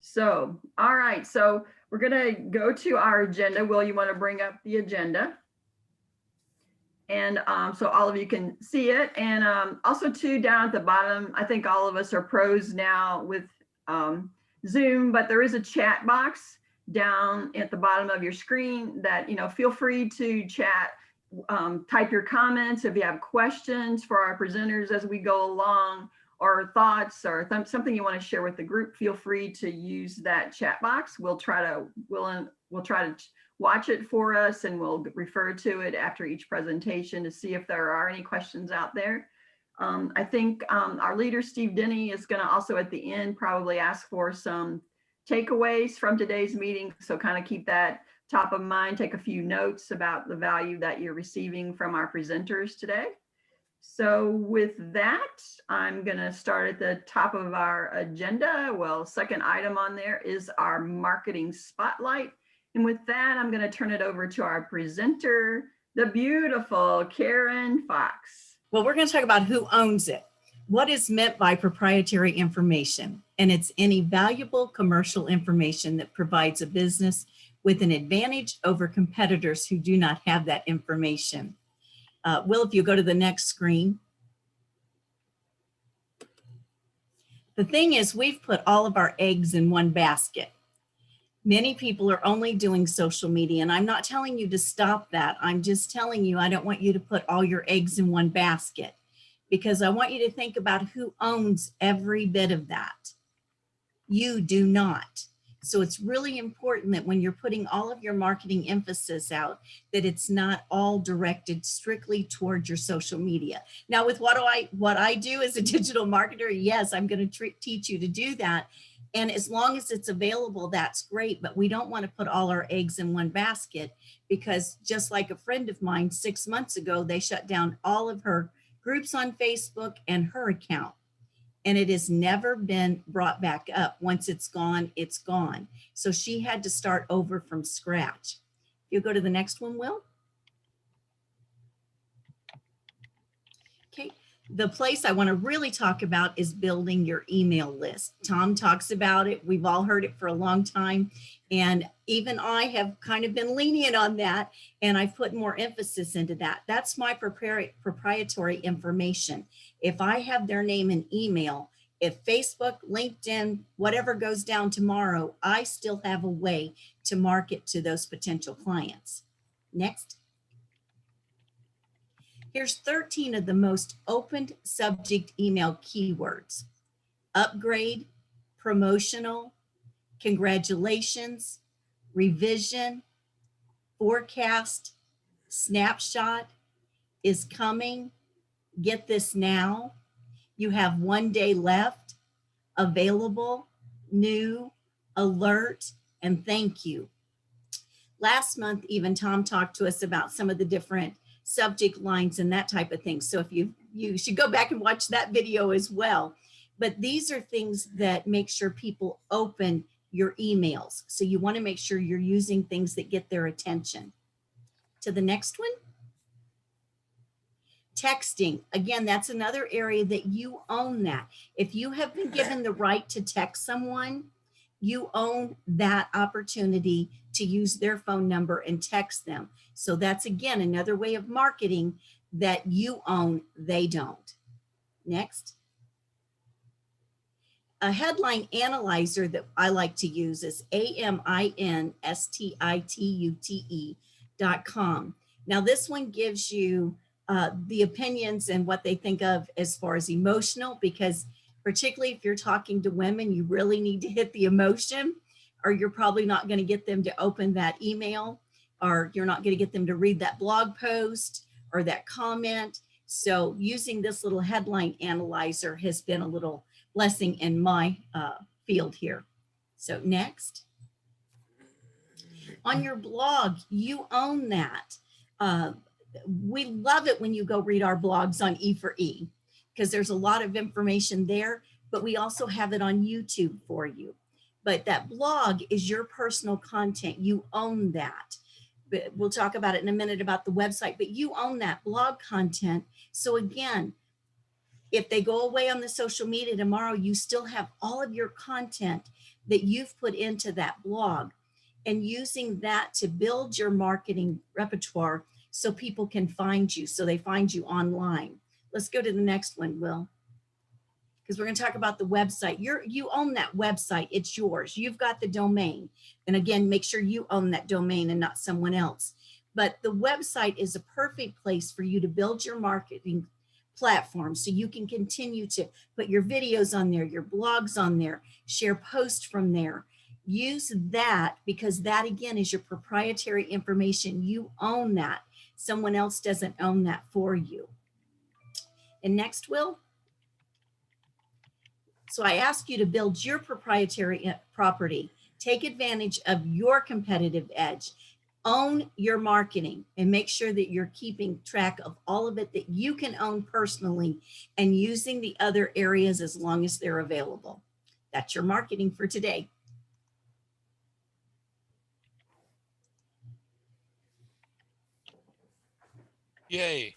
So, all right, so we're gonna go to our agenda. Will, you wanna bring up the agenda? And so all of you can see it. And also too, down at the bottom, I think all of us are pros now with Zoom, but there is a chat box down at the bottom of your screen that, feel free to chat, type your comments if you have questions for our presenters as we go along, or thoughts or something you want to share with the group. Feel free to use that chat box. We'll try to watch it for us, and we'll refer to it after each presentation to see if there are any questions out there. I think our leader, Steve Denny, is going to also at the end probably ask for some takeaways from today's meeting. So kind of keep that top of mind, take a few notes about the value that you're receiving from our presenters today. So with that, I'm going to start at the top of our agenda. Well, second item on there is our marketing spotlight. And with that, I'm going to turn it over to our presenter, the beautiful Karen Fox. Well, we're going to talk about who owns it. What is meant by proprietary information? And it's any valuable commercial information that provides a business with an advantage over competitors who do not have that information. Will, if you go to the next screen. The thing is, we've put all of our eggs in one basket. Many people are only doing social media, and I'm not telling you to stop that. I'm just telling you, I don't want you to put all your eggs in one basket, because I want you to think about who owns every bit of that. You do not. So it's really important that when you're putting all of your marketing emphasis out, that it's not all directed strictly towards your social media. Now, with what I do as a digital marketer, yes, I'm going to teach you to do that. And as long as it's available, that's great. But we don't want to put all our eggs in one basket, because just like a friend of mine 6 months ago, they shut down all of her groups on Facebook and her account. And it has never been brought back up. Once it's gone, it's gone. So she had to start over from scratch. If you go to the next one, Will. Okay, the place I want to really talk about is building your email list. Tom talks about it. We've all heard it for a long time. And even I have kind of been lenient on that, and I've put more emphasis into that. That's my proprietary information. If I have their name and email, if Facebook, LinkedIn, whatever goes down tomorrow, I still have a way to market to those potential clients. Next. Here's 13 of the most opened subject email keywords: upgrade, promotional, congratulations, revision, forecast, snapshot, is coming, get this now, you have 1 day left, available, new, alert, and thank you. Last month, even Tom talked to us about some of the different subject lines and that type of thing. So if you should go back and watch that video as well. But these are things that make sure people open your emails. So you want to make sure you're using things that get their attention. To the next one. Texting. Again, that's another area that you own that. If you have been given the right to text someone, you own that opportunity to use their phone number and text them. So that's, again, another way of marketing that you own, they don't. Next. A headline analyzer that I like to use is aminstitute.com. Now this one gives you the opinions and what they think of as far as emotional, because particularly if you're talking to women, you really need to hit the emotion, or you're probably not going to get them to open that email, or you're not going to get them to read that blog post or that comment. So using this little headline analyzer has been a little blessing in my field here. So next. On your blog, you own that. We love it when you go read our blogs on E4E, because there's a lot of information there, but we also have it on YouTube for you. But that blog is your personal content. You own that. But we'll talk about it in a minute about the website, but you own that blog content. So again, If they go away on the social media tomorrow, you still have all of your content that you've put into that blog, and using that to build your marketing repertoire so people can find you, so they find you online. Let's go to the next one, Will, because we're going to talk about the website. You own that website. It's yours. You've got the domain. And again, make sure you own that domain and not someone else. But the website is a perfect place for you to build your marketing platform, so you can continue to put your videos on there, your blogs on there, share posts from there. Use that, because that again is your proprietary information. You own that. Someone else doesn't own that for you. And next, Will. So I ask you to build your proprietary property. Take advantage of your competitive edge. Own your marketing and make sure that you're keeping track of all of it that you can own personally, and using the other areas as long as they're available. That's your marketing for today. Yay.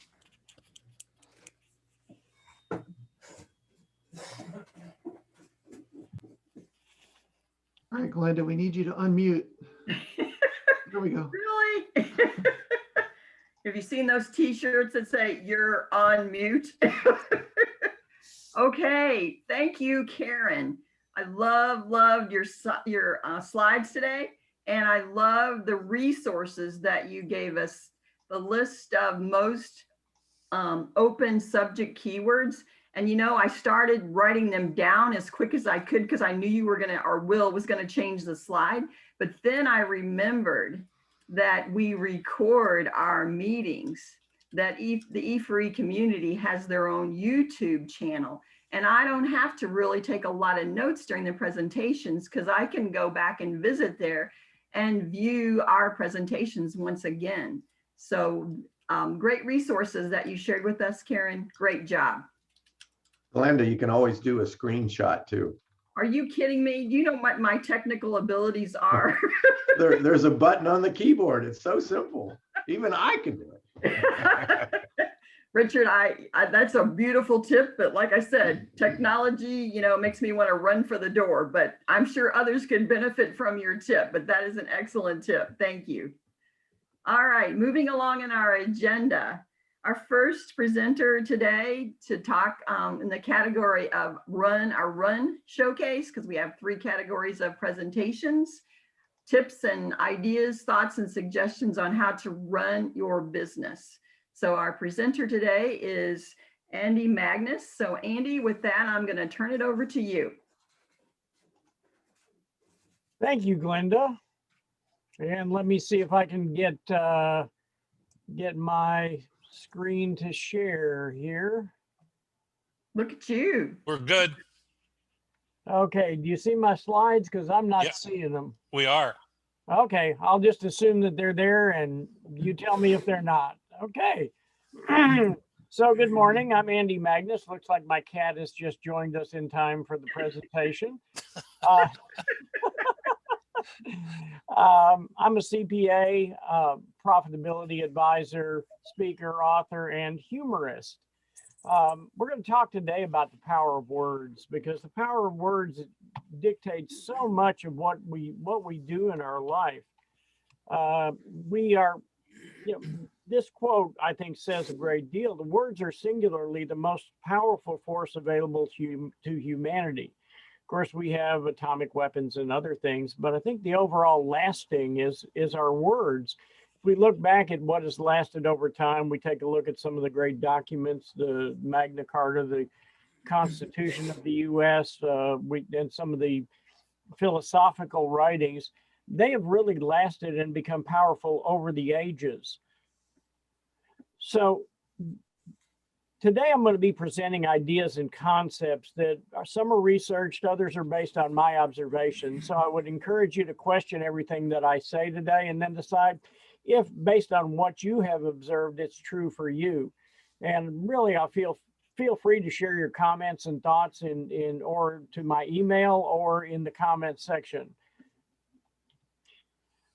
All right, Glenda, we need you to unmute. There we go. Really? Have you seen those t-shirts that say you're on mute? Okay, thank you, Karen. I loved your slides today, and I love the resources that you gave us, the list of most open subject keywords. And I started writing them down as quick as I could because I knew you were or Will was gonna change the slide. But then I remembered that we record our meetings, that the E4E community has their own YouTube channel. And I don't have to really take a lot of notes during the presentations, because I can go back and visit there and view our presentations once again. So great resources that you shared with us, Karen. Great job. Glenda, you can always do a screenshot too. Are you kidding me? You know what my technical abilities are. There's a button on the keyboard. It's so simple. Even I can do it. Richard, that's a beautiful tip, but like I said, technology, makes me want to run for the door, but I'm sure others could benefit from your tip, but that is an excellent tip. Thank you. All right, moving along in our agenda. Our first presenter today to talk in the category of our run showcase, because we have 3 categories of presentations, tips and ideas, thoughts and suggestions on how to run your business. So our presenter today is Andy Magnus. So Andy, with that, I'm going to turn it over to you. Thank you, Glenda. And let me see if I can get my screen to share here. Look at you. We're good. Okay, do you see my slides? Because I'm not Yep. seeing them. We are. Okay, I'll just assume that they're there and you tell me if they're not. Okay. So good morning, I'm Andy Magnus. Looks like my cat has just joined us in time for the presentation. I'm a CPA, profitability advisor, speaker, author, and humorist. We're going to talk today about the power of words, because the power of words dictates so much of what we do in our life. This quote, I think, says a great deal. The words are singularly the most powerful force available to humanity. Of course, we have atomic weapons and other things, but I think the overall lasting is our words. If we look back at what has lasted over time, we take a look at some of the great documents, the Magna Carta, the Constitution of the U.S., and some of the philosophical writings. They have really lasted and become powerful over the ages. So today I'm going to be presenting ideas and concepts that some are researched, others are based on my observations. So I would encourage you to question everything that I say today and then decide if, based on what you have observed, it's true for you. And really, I'll feel free to share your comments and thoughts or to my email or in the comments section.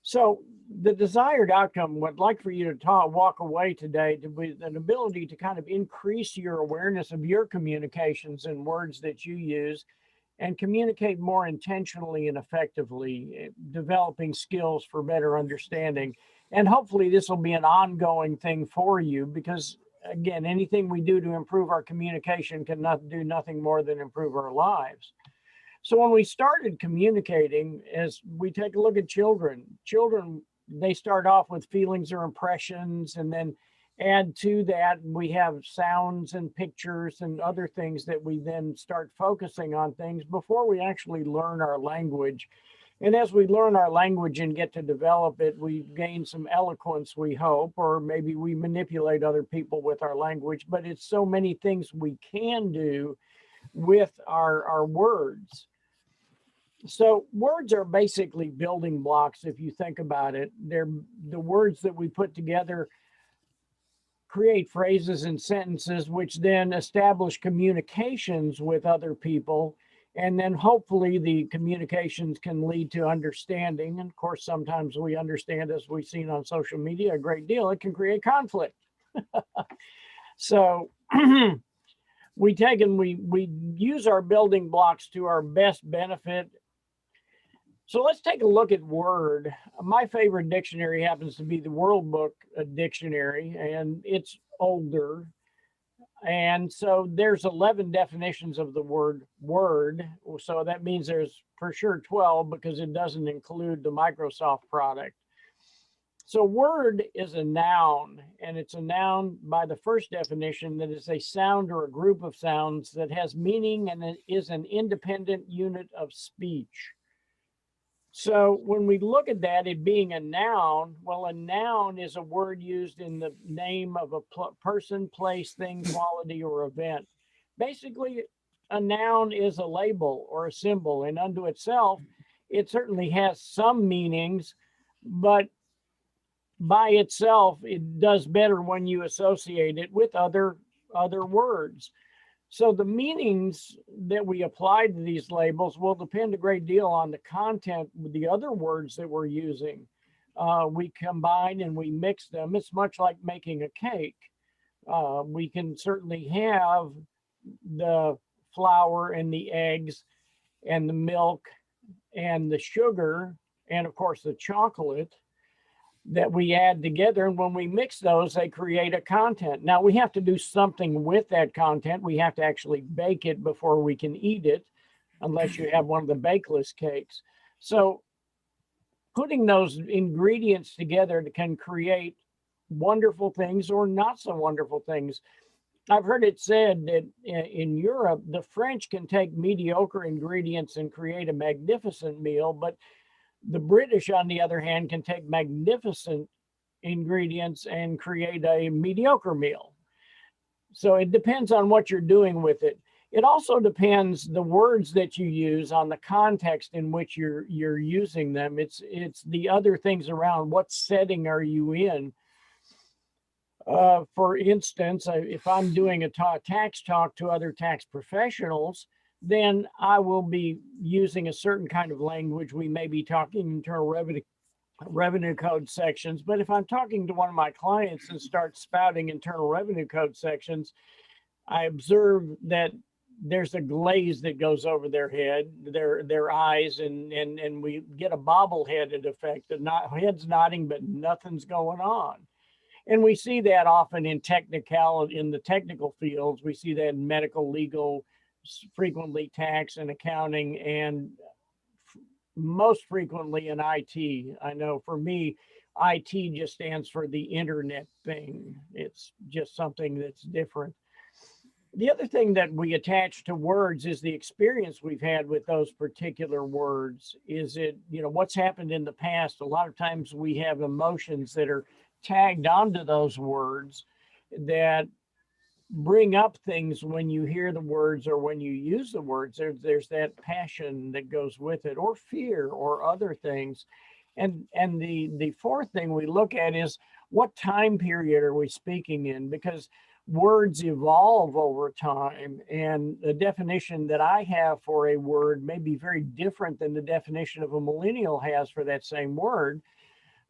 So the desired outcome, what I'd like for you to walk away today to be an ability to kind of increase your awareness of your communications and words that you use and communicate more intentionally and effectively, developing skills for better understanding. And hopefully this will be an ongoing thing for you because, again, anything we do to improve our communication can do nothing more than improve our lives. So when we started communicating, as we take a look at children, they start off with feelings or impressions, and then add to that, we have sounds and pictures and other things that we then start focusing on things before we actually learn our language. And as we learn our language and get to develop it, we gain some eloquence, we hope, or maybe we manipulate other people with our language. But it's so many things we can do with our words. So words are basically building blocks, if you think about it. They're the words that we put together create phrases and sentences, which then establish communications with other people. And then hopefully the communications can lead to understanding. And of course, sometimes we understand, as we've seen on social media, a great deal. It can create conflict. So we use our building blocks to our best benefit. So let's take a look at Word. My favorite dictionary happens to be the World Book Dictionary, and it's older. And so there's 11 definitions of the word word. So that means there's for sure 12 because it doesn't include the Microsoft product. So word is a noun, and it's a noun by the first definition that is a sound or a group of sounds that has meaning and it is an independent unit of speech. So when we look at that, it being a noun, well, a noun is a word used in the name of a person, place, thing, quality, or event. Basically, a noun is a label or a symbol, and unto itself, it certainly has some meanings, but by itself, it does better when you associate it with other words. So the meanings that we apply to these labels will depend a great deal on the content with the other words that we're using. We combine and we mix them. It's much like making a cake. We can certainly have the flour and the eggs and the milk and the sugar and of course the chocolate that we add together, and when we mix those, they create a content. Now we have to do something with that content. We have to actually bake it before we can eat it, unless you have one of the bakeless cakes. So putting those ingredients together can create wonderful things or not so wonderful things. I've heard it said that in Europe, the French can take mediocre ingredients and create a magnificent meal, but the British, on the other hand, can take magnificent ingredients and create a mediocre meal. So it depends on what you're doing with it. It also depends the words that you use on the context in which you're using them. It's the other things around. What setting are you in? For instance, if I'm doing a tax talk to other tax professionals, then I will be using a certain kind of language. We may be talking internal revenue code sections, but if I'm talking to one of my clients and start spouting internal revenue code sections, I observe that there's a glaze that goes over their head, their eyes, and we get a bobbleheaded effect. The head's nodding, but nothing's going on. And we see that often in the technical fields. We see that in medical, legal, frequently tax and accounting, and most frequently in IT. I know for me, IT just stands for the internet thing. It's just something that's different. The other thing that we attach to words is the experience we've had with those particular words. Is it, what's happened in the past? A lot of times we have emotions that are tagged onto those words that bring up things when you hear the words or when you use the words. There's that passion that goes with it, or fear, or other things. And the fourth thing we look at is what time period are we speaking in, because words evolve over time, and the definition that I have for a word may be very different than the definition of a millennial has for that same word.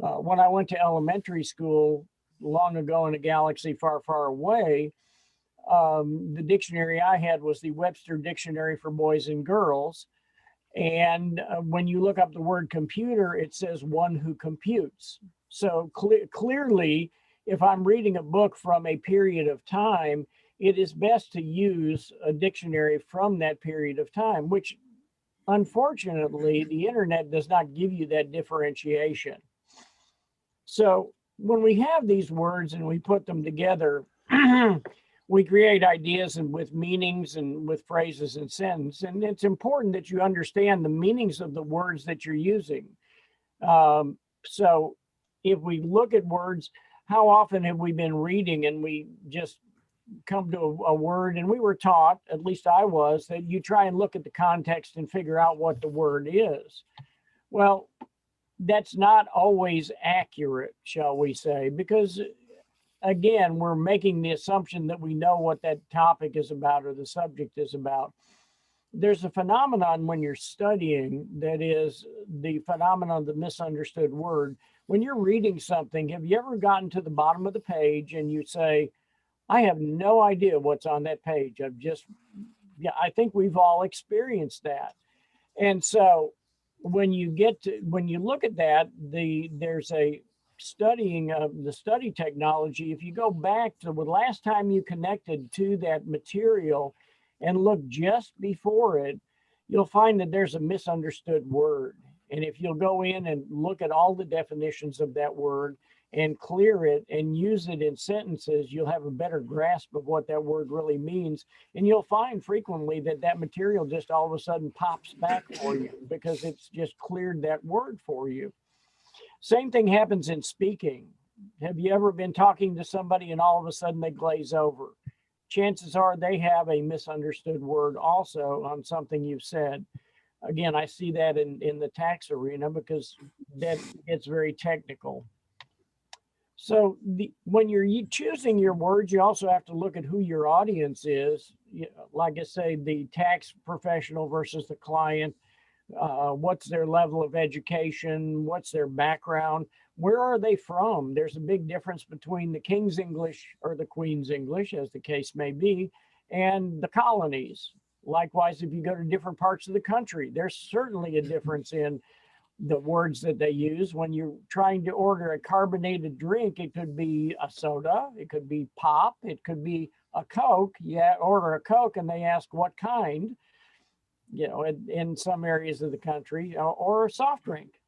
When I went to elementary school long ago in a galaxy far, far away, the dictionary I had was the Webster Dictionary for Boys and Girls. And when you look up the word computer, it says one who computes. So clearly, if I'm reading a book from a period of time, it is best to use a dictionary from that period of time, which unfortunately, the internet does not give you that differentiation. So when we have these words and we put them together, we create ideas and with meanings and with phrases and sentences. And it's important that you understand the meanings of the words that you're using. So if we look at words, how often have we been reading and we just come to a word, and we were taught, at least I was, that you try and look at the context and figure out what the word is. Well, that's not always accurate, shall we say, because again, we're making the assumption that we know what that topic is about or the subject is about. There's a phenomenon when you're studying that is the phenomenon of the misunderstood word. When you're reading something, have you ever gotten to the bottom of the page and you say, I have no idea what's on that page. I think we've all experienced that. And so when you look at that, there's a studying of the study technology. If you go back to the last time you connected to that material and look just before it, you'll find that there's a misunderstood word. And if you'll go in and look at all the definitions of that word and clear it and use it in sentences, you'll have a better grasp of what that word really means. And you'll find frequently that that material just all of a sudden pops back for you because it's just cleared that word for you. Same thing happens in speaking. Have you ever been talking to somebody and all of a sudden they glaze over? Chances are they have a misunderstood word also on something you've said. Again, I see that in the tax arena because that gets very technical. So when you're choosing your words, you also have to look at who your audience is. Like I say, the tax professional versus the client. What's their level of education? What's their background? Where are they from? There's a big difference between the King's English or the Queen's English, as the case may be, and the colonies. Likewise, if you go to different parts of the country, there's certainly a difference in the words that they use. When you're trying to order a carbonated drink, it could be a soda, it could be pop, it could be a Coke. You order a Coke and they ask what kind, in some areas of the country, or a soft drink.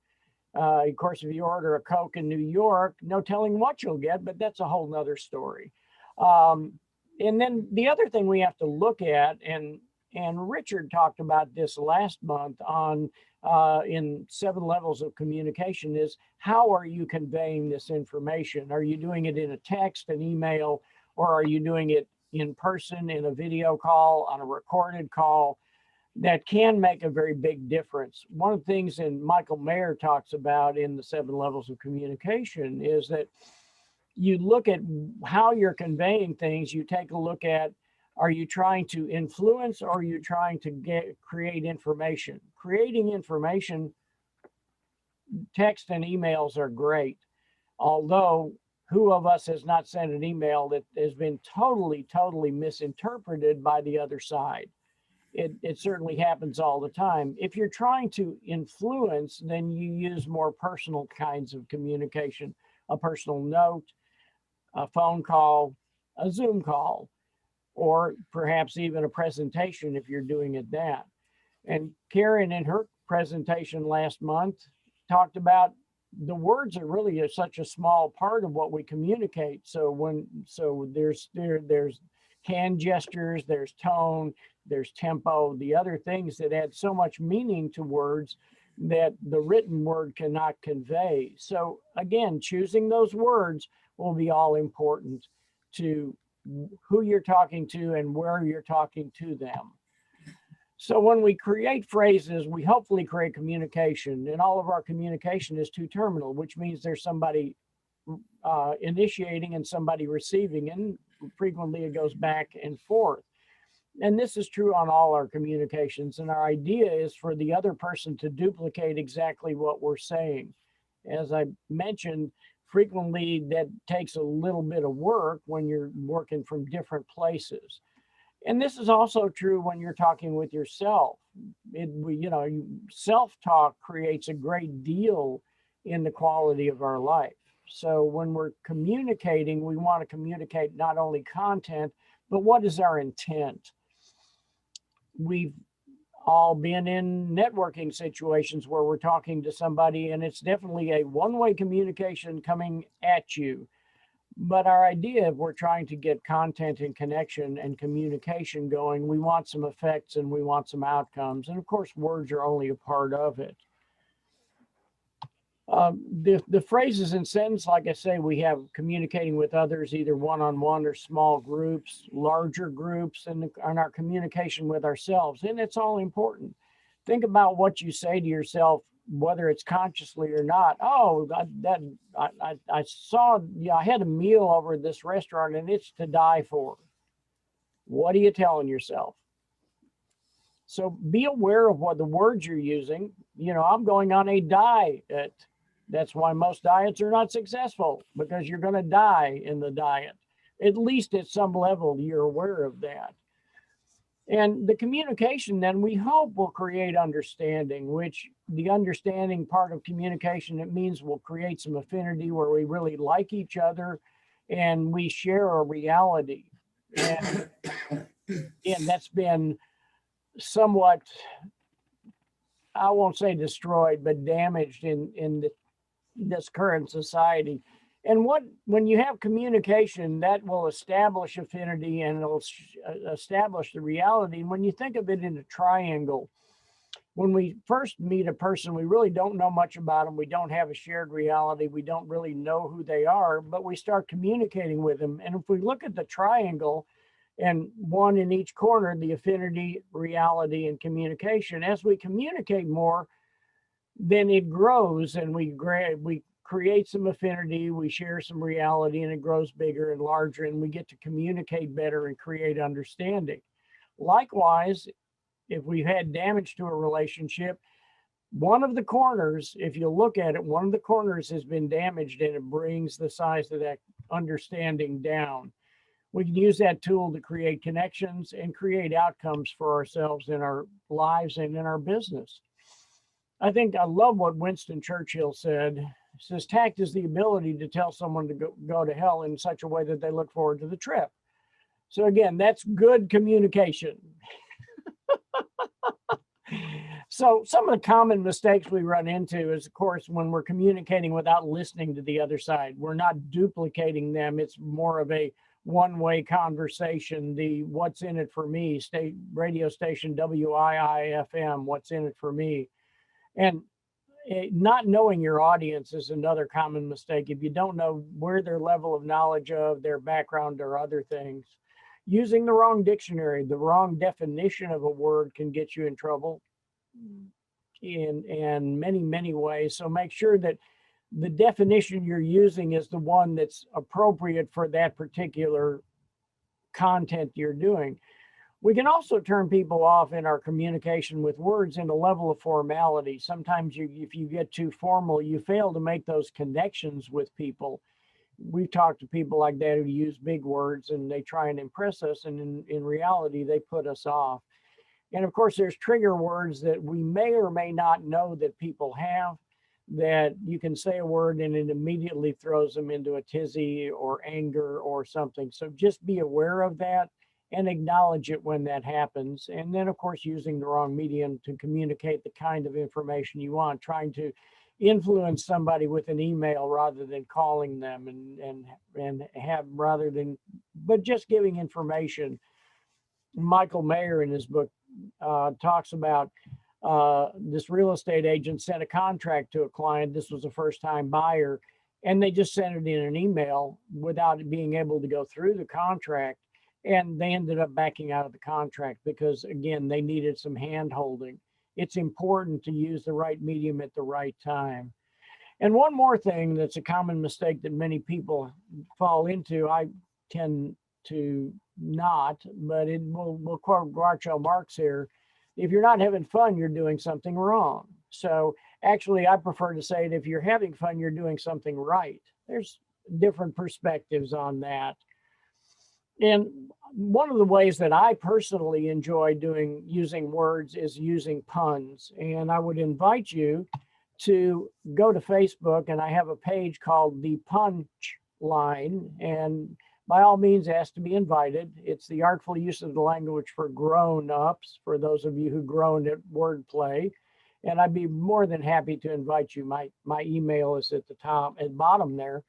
Of course, if you order a Coke in New York, no telling what you'll get, but that's a whole nother story. And then the other thing we have to look at, and Richard talked about this last month on in 7 levels of communication, is how are you conveying this information? Are you doing it in a text, an email, or are you doing it in person, in a video call, on a recorded call? That can make a very big difference. One of the things that Michael Mayer talks about in the 7 levels of communication is that you look at how you're conveying things. You take a look at, are you trying to influence or are you trying to create information? Creating information, text and emails are great. Although, who of us has not sent an email that has been totally misinterpreted by the other side? It certainly happens all the time. If you're trying to influence, then you use more personal kinds of communication, a personal note, a phone call, a Zoom call, or perhaps even a presentation if you're doing it that. And Karen, in her presentation last month, talked about the words are really such a small part of what we communicate. So there's hand gestures, there's tone, there's tempo, the other things that add so much meaning to words that the written word cannot convey. So again, choosing those words will be all important to who you're talking to and where you're talking to them. So when we create phrases, we hopefully create communication, and all of our communication is two-terminal, which means there's somebody initiating and somebody receiving, and frequently it goes back and forth. And this is true on all our communications. And our idea is for the other person to duplicate exactly what we're saying. As I mentioned, frequently that takes a little bit of work when you're working from different places. And this is also true when you're talking with yourself. Self-talk creates a great deal in the quality of our life. So when we're communicating, we want to communicate not only content, but what is our intent? We've all been in networking situations where we're talking to somebody and it's definitely a one-way communication coming at you. But our idea, if we're trying to get content and connection and communication going, we want some effects and we want some outcomes. And of course, words are only a part of it. The phrases and sentence, like I say, we have communicating with others, either one-on-one or small groups, larger groups, and our communication with ourselves. And it's all important. Think about what you say to yourself, whether it's consciously or not. Oh, I saw, I had a meal over at this restaurant and it's to die for. What are you telling yourself? So be aware of what the words you're using. I'm going on a diet. That's why most diets are not successful, because you're going to die in the diet. At least at some level, you're aware of that. And the communication then, we hope, will create understanding, which the understanding part of communication, it means we'll create some affinity where we really like each other and we share a reality. And that's been somewhat, I won't say destroyed, but damaged in this current society. And when you have communication, that will establish affinity and it'll establish the reality. And when you think of it in a triangle, when we first meet a person, we really don't know much about them. We don't have a shared reality. We don't really know who they are, but we start communicating with them. And if we look at the triangle, and one in each corner, the affinity, reality, and communication, as we communicate more, then it grows and we create some affinity, we share some reality, and it grows bigger and larger, and we get to communicate better and create understanding. Likewise, if we've had damage to a relationship, one of the corners, if you look at it, one of the corners has been damaged and it brings the size of that understanding down. We can use that tool to create connections and create outcomes for ourselves in our lives and in our business. I think I love what Winston Churchill said. He says, tact is the ability to tell someone to go to hell in such a way that they look forward to the trip. So again, that's good communication. So some of the common mistakes we run into is, of course, when we're communicating without listening to the other side. We're not duplicating them. It's more of a one-way conversation. The what's in it for me, radio station WIIFM, what's in it for me. And not knowing your audience is another common mistake. If you don't know where their level of knowledge of their background or other things, using the wrong dictionary, the wrong definition of a word can get you in trouble in many, many ways. So make sure that the definition you're using is the one that's appropriate for that particular content you're doing. We can also turn people off in our communication with words in a level of formality. Sometimes if you get too formal, you fail to make those connections with people. We've talked to people like that who use big words and they try and impress us, and in reality, they put us off. And of course, there's trigger words that we may or may not know that people have, that you can say a word and it immediately throws them into a tizzy or anger or something. So just be aware of that and acknowledge it when that happens. And then, of course, using the wrong medium to communicate the kind of information you want, trying to influence somebody with an email rather than calling them but just giving information. Michael Mayer in his book talks about this real estate agent sent a contract to a client. This was a first-time buyer, and they just sent it in an email without being able to go through the contract. And they ended up backing out of the contract because, again, they needed some hand-holding. It's important to use the right medium at the right time. And one more thing that's a common mistake that many people fall into, I tend to not, but we'll quote Groucho Marx here: if you're not having fun, you're doing something wrong. So Actually, I prefer to say it, if you're having fun, you're doing something right. There's different perspectives on that. And one of the ways that I personally enjoy using words is using puns. And I would invite you to go to Facebook, and I have a page called The Punch Line. And by all means, ask to be invited. It's the artful use of the language for grown-ups, for those of you who grown at wordplay. And I'd be more than happy to invite you. My email is at the top and bottom there.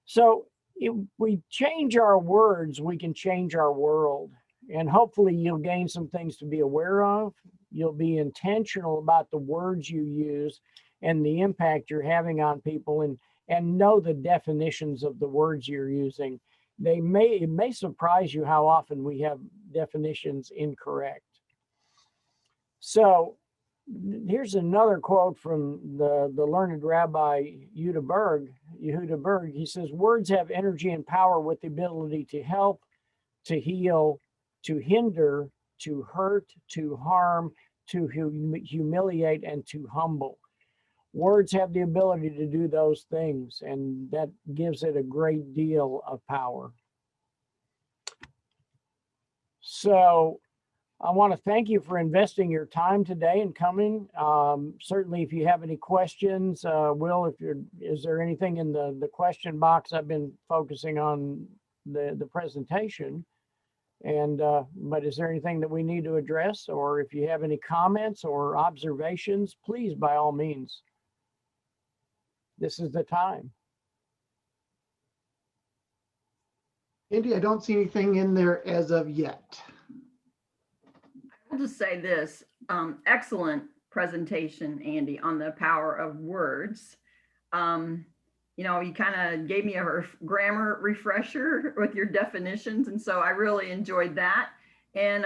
So if we change our words, we can change our world. And hopefully you'll gain some things to be aware of. You'll be intentional about the words you use and the impact you're having on people, and know the definitions of the words you're using. It may surprise you how often we have definitions incorrect. So here's another quote from the learned Rabbi Yehuda Berg. He says, words have energy and power with the ability to help, to heal, to hinder, to hurt, to harm, to humiliate, and to humble. Words have the ability to do those things, and that gives it a great deal of power. So I want to thank you for investing your time today and coming. Certainly, if you have any questions, Will, is there anything in the question box? I've been focusing on the presentation, but is there anything that we need to address? Or if you have any comments or observations, please, by all means, this is the time. Andy, I don't see anything in there as of yet. I'll just say this, excellent presentation, Andy, on the power of words. You know, you kind of gave me a grammar refresher with your definitions. And so I really enjoyed that. And,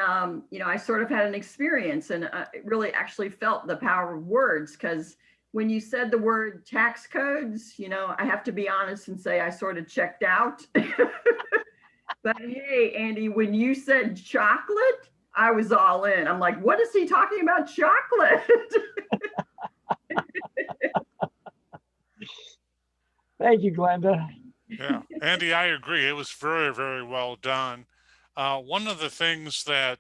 you know, I sort of had an experience and really actually felt the power of words, because when you said the word tax codes, you know, I have to be honest and say I sort of checked out. But hey, Andy, when you said chocolate, I was all in. I'm like, what is he talking about chocolate? Thank you, Glenda. Yeah, Andy, I agree. It was very, very well done. One of the things that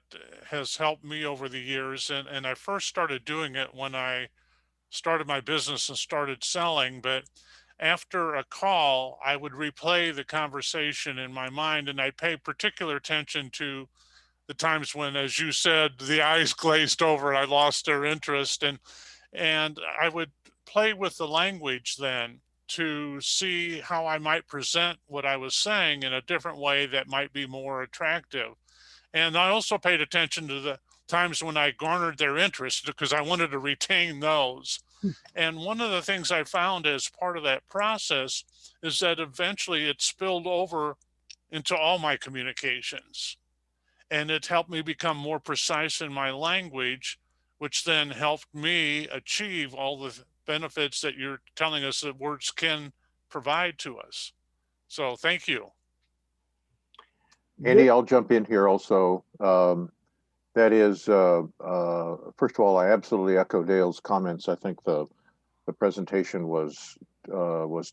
has helped me over the years, and I first started doing it when I started my business and started selling, but after a call, I would replay the conversation in my mind, and I'd pay particular attention to the times when, as you said, the eyes glazed over and I lost their interest, and I would play with the language then to see how I might present what I was saying in a different way that might be more attractive. And I also paid attention to the times when I garnered their interest, because I wanted to retain those. And one of the things I found as part of that process is that eventually it spilled over into all my communications. And it helped me become more precise in my language, which then helped me achieve all the benefits that you're telling us that words can provide to us. So thank you. Andy, I'll jump in here also. That is, first of all, I absolutely echo Dale's comments. I think the presentation was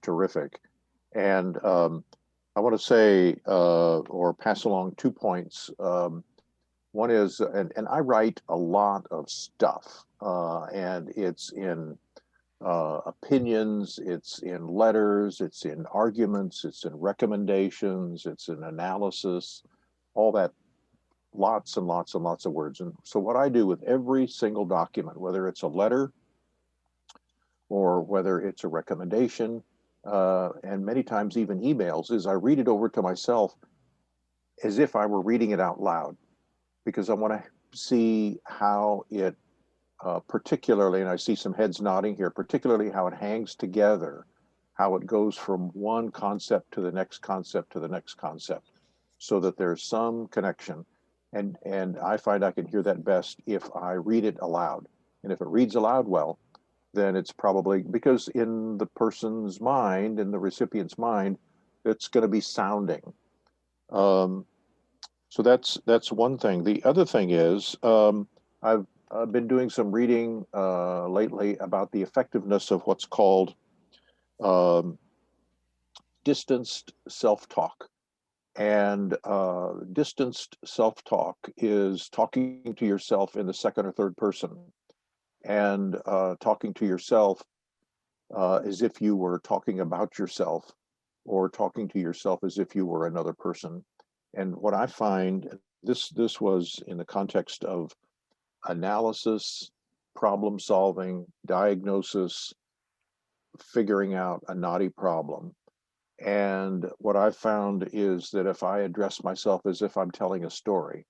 terrific. And I want to say, or pass along 2 points. One is, and I write a lot of stuff, and it's in opinions, it's in letters, it's in arguments, it's in recommendations, it's in analysis, all that, lots and lots and lots of words. And so what I do with every single document, whether it's a letter or whether it's a recommendation, and many times even emails, is I read it over to myself as if I were reading it out loud, because I want to see how it particularly, and I see some heads nodding here, particularly how it hangs together, how it goes from one concept to the next concept to the next concept, so that there's some connection. And I find I can hear that best if I read it aloud. And if it reads aloud well, then it's probably because in the person's mind, in the recipient's mind, it's going to be sounding. So that's one thing. The other thing is, I've been doing some reading lately about the effectiveness of what's called distanced self-talk. And distanced self-talk is talking to yourself in the second or third person, and talking to yourself as if you were talking about yourself, or talking to yourself as if you were another person. And what I find, this was in the context of analysis, problem solving, diagnosis, figuring out a knotty problem. And what I've found is that if I address myself as if I'm telling a story,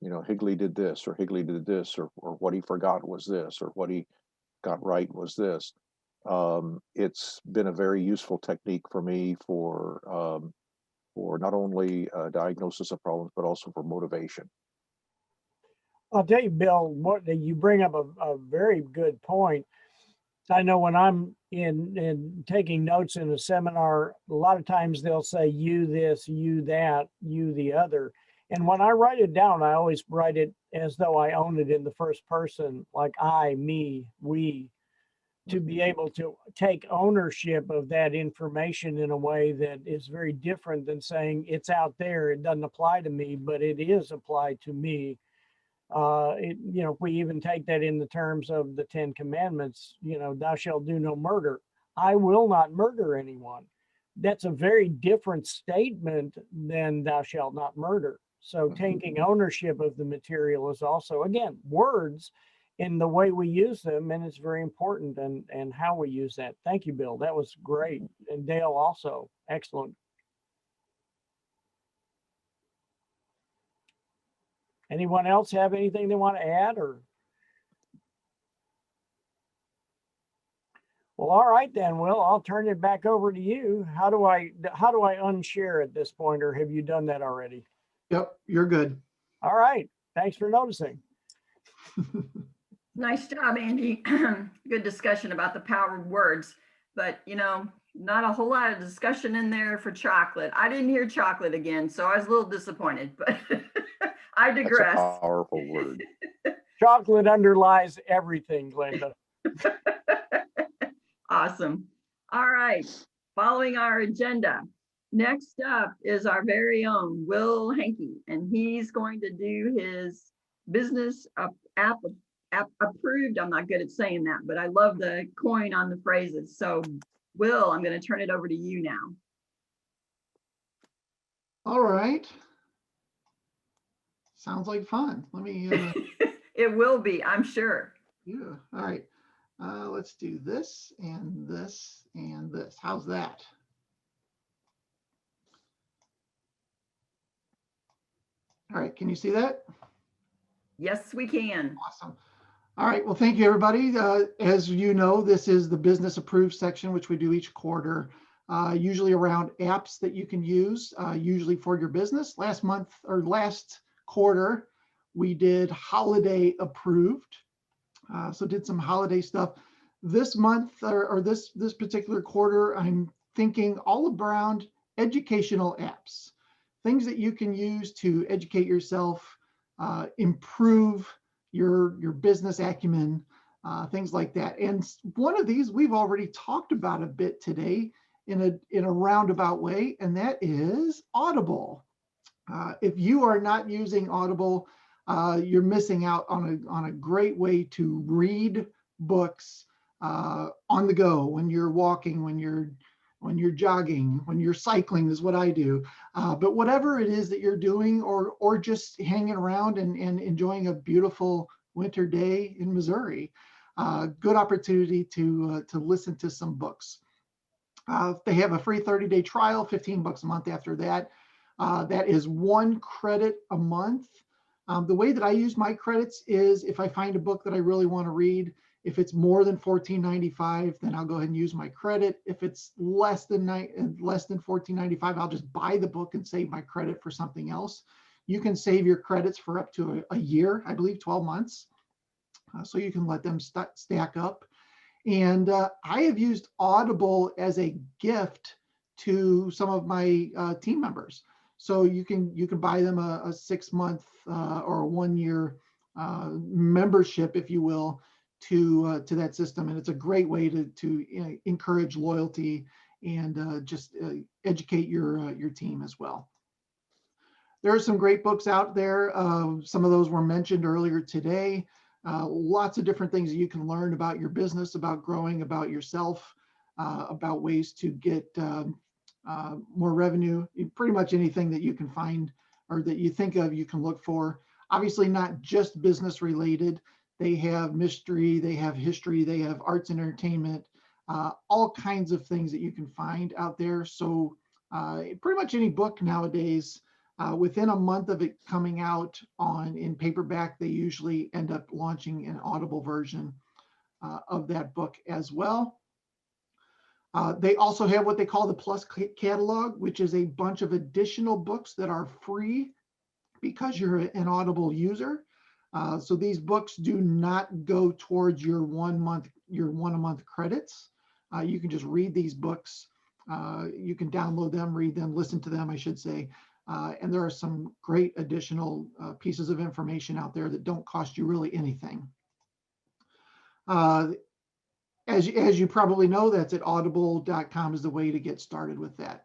you know, Higley did this, or Higley did this, or what he forgot was this, or what he got right was this. It's been a very useful technique for me for not only diagnosis of problems, but also for motivation. I'll tell you, Bill, what you bring up a very good point. I know when I'm in taking notes in a seminar, a lot of times they'll say you this, you that, you the other. And when I write it down, I always write it as though I own it in the first person, like I, me, we, to be able to take ownership of that information in a way that is very different than saying it's out there, it doesn't apply to me, but it is applied to me. You know, if we even take that in the terms of the 10 Commandments, you know, thou shalt do no murder. I will not murder anyone. That's a very different statement than thou shalt not murder. So taking ownership of the material is also, again, words in the way we use them, and it's very important, and how we use that. Thank you, Bill. That was great. And Dale also, excellent. Anyone else have anything they want to add, or? Well, all right then, Will, I'll turn it back over to you. How do I unshare at this point, or have you done that already? Yep, you're good. All right. Thanks for noticing. Nice job, Andy. Good discussion about the power of words, but you know, not a whole lot of discussion in there for chocolate. I didn't hear chocolate again, so I was a little disappointed, but I digress. That's a powerful word. Chocolate underlies everything, Glenda. Awesome. All right. Following our agenda, next up is our very own Will Hankey, and he's going to do his business app approved. I'm not good at saying that, but I love the coin on the phrases. So Will, I'm going to turn it over to you now. All right. Sounds like fun. Let me, It will be, I'm sure. yeah, all right. Let's do this and this and this. How's that? All right, can you see that? Yes, we can. Awesome. All right, well, thank you, everybody. As you know, this is the business approved section, which we do each quarter, usually around apps that you can use, usually for your business. Last month or last quarter, we did holiday approved. So did some holiday stuff. This month or this particular quarter, I'm thinking all around educational apps, things that you can use to educate yourself, improve your business acumen, things like that. And one of these we've already talked about a bit today in a roundabout way, and that is Audible. If you are not using Audible, you're missing out on a great way to read books on the go, when you're walking, when you're jogging, when you're cycling is what I do. But whatever it is that you're doing, or just hanging around and enjoying a beautiful winter day in Missouri, good opportunity to listen to some books. They have a free 30-day trial, $15 a month after that. That is 1 credit a month. The way that I use my credits is if I find a book that I really want to read, if it's more than $14.95, then I'll go ahead and use my credit. If it's less than $14.95, I'll just buy the book and save my credit for something else. You can save your credits for up to a year, I believe 12 months. So you can let them stack up. And I have used Audible as a gift to some of my team members. So you can buy them a 6-month or a 1-year membership, if you will, to that system. And it's a great way to encourage loyalty and just educate your team as well. There are some great books out there. Some of those were mentioned earlier today. Lots of different things that you can learn about your business, about growing, about yourself, about ways to get more revenue. Pretty much anything that you can find or that you think of, you can look for. Obviously not just business related. They have mystery, they have history, they have arts and entertainment, all kinds of things that you can find out there. So pretty much any book nowadays, within a month of it coming out in paperback, they usually end up launching an Audible version of that book as well. They also have what they call the Plus catalog, which is a bunch of additional books that are free because you're an Audible user. So these books do not go towards your one a month credits. You can just read these books. You can download them, read them, listen to them, I should say. And there are some great additional pieces of information out there that don't cost you really anything. As you probably know, that's at audible.com is the way to get started with that.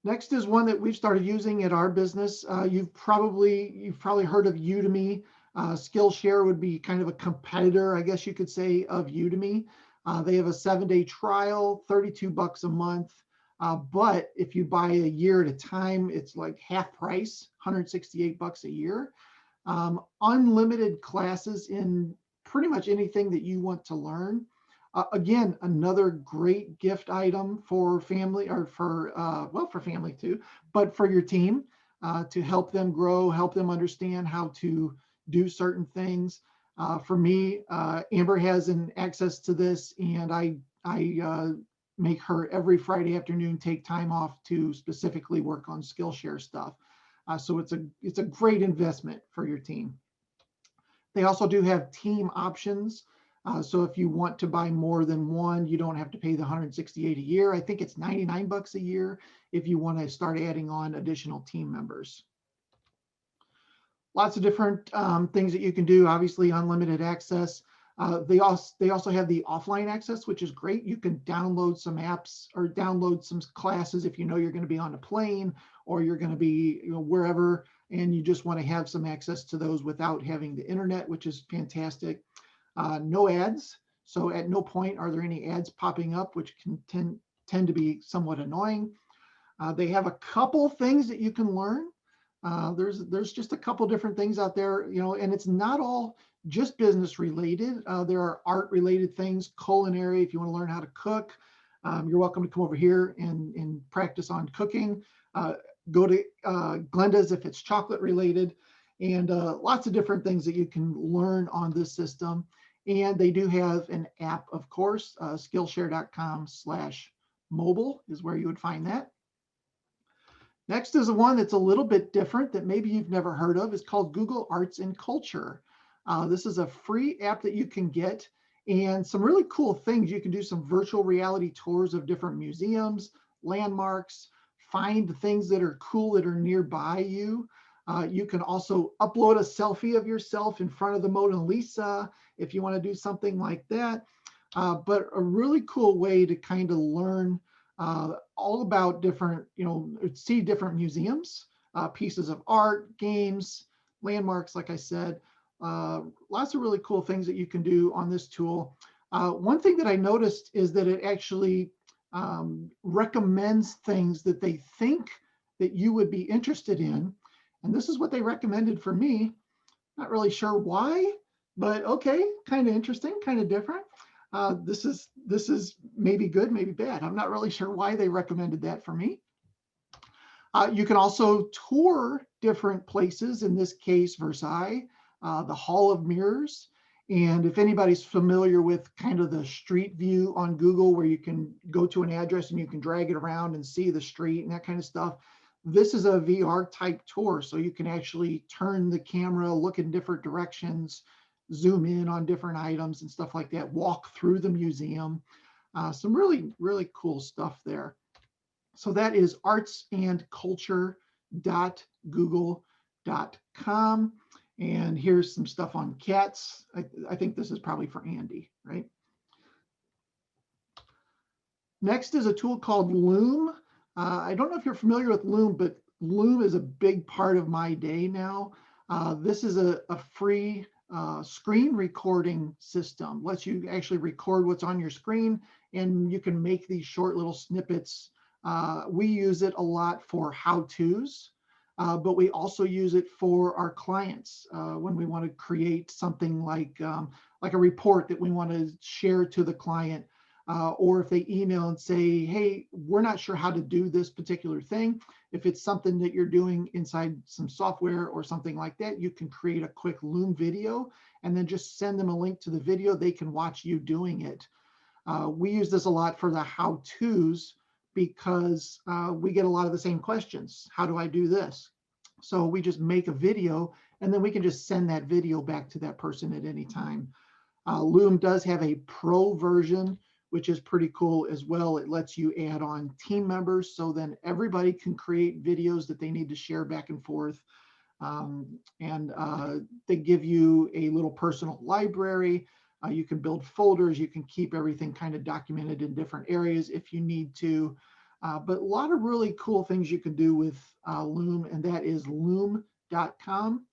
Next is one that we've started using at our business. You've probably heard of Udemy. Skillshare would be kind of a competitor, I guess you could say, of Udemy. They have a 7-day trial, $32 a month. But if you buy a year at a time, it's like half price, $168 a year. Unlimited classes in pretty much anything that you want to learn. Again, another great gift item for family, or for family too, but for your team, to help them grow, help them understand how to do certain things. For me, Amber has an access to this, and I make her every Friday afternoon take time off to specifically work on Skillshare stuff. So it's a great investment for your team. They also do have team options. So if you want to buy more than one, you don't have to pay the $168 a year. I think it's $99 a year if you want to start adding on additional team members. Lots of different things that you can do. Obviously, unlimited access. They also have the offline access, which is great. You can download some apps or download some classes if you know you're going to be on a plane or you're going to be wherever, and you just want to have some access to those without having the internet, which is fantastic. No ads. So at no point are there any ads popping up, which can tend to be somewhat annoying. They have a couple things that you can learn. There's just a couple different things out there, and it's not all just business related. There are art related things, culinary. If you want to learn how to cook, you're welcome to come over here and practice on cooking. Go to Glenda's if it's chocolate related, and lots of different things that you can learn on this system. And they do have an app, of course. Skillshare.com/mobile is where you would find that. Next is the one that's a little bit different that maybe you've never heard of. It's called Google Arts and Culture. This is a free app that you can get, and some really cool things. You can do some virtual reality tours of different museums, landmarks, find the things that are cool that are nearby you. You can also upload a selfie of yourself in front of the Mona Lisa if you want to do something like that. But a really cool way to kind of learn all about different, see different museums, pieces of art, games, landmarks, like I said. Lots of really cool things that you can do on this tool. One thing that I noticed is that it actually recommends things that they think that you would be interested in. And this is what they recommended for me. Not really sure why, but okay, kind of interesting, kind of different. This is maybe good, maybe bad. I'm not really sure why they recommended that for me. You can also tour different places, in this case, Versailles, the Hall of Mirrors. And if anybody's familiar with kind of the street view on Google, where you can go to an address and you can drag it around and see the street and that kind of stuff, this is a VR type tour. So you can actually turn the camera, look in different directions, zoom in on different items and stuff like that, walk through the museum. Some really, really cool stuff there. So that is artsandculture.google. loom.com. And here's some stuff on cats. I think this is probably for Andy, right? Next is a tool called Loom. I don't know if you're familiar with Loom, but Loom is a big part of my day now. This is a free screen recording system. Lets you actually record what's on your screen, and you can make these short little snippets. We use it a lot for how-tos, but we also use it for our clients when we want to create something like a report that we want to share to the client. Or if they email and say, hey, we're not sure how to do this particular thing. If it's something that you're doing inside some software or something like that, you can create a quick Loom video and then just send them a link to the video. They can watch you doing it. We use this a lot for the how-tos because we get a lot of the same questions. How do I do this? So we just make a video and then we can just send that video back to that person at any time. Loom does have a pro version, which is pretty cool as well. It lets you add on team members, so then everybody can create videos that they need to share back and forth. They give you a little personal library. You can build folders. You can keep everything kind of documented in different areas if you need to. But a lot of really cool things you can do with Loom, and that is loom.com.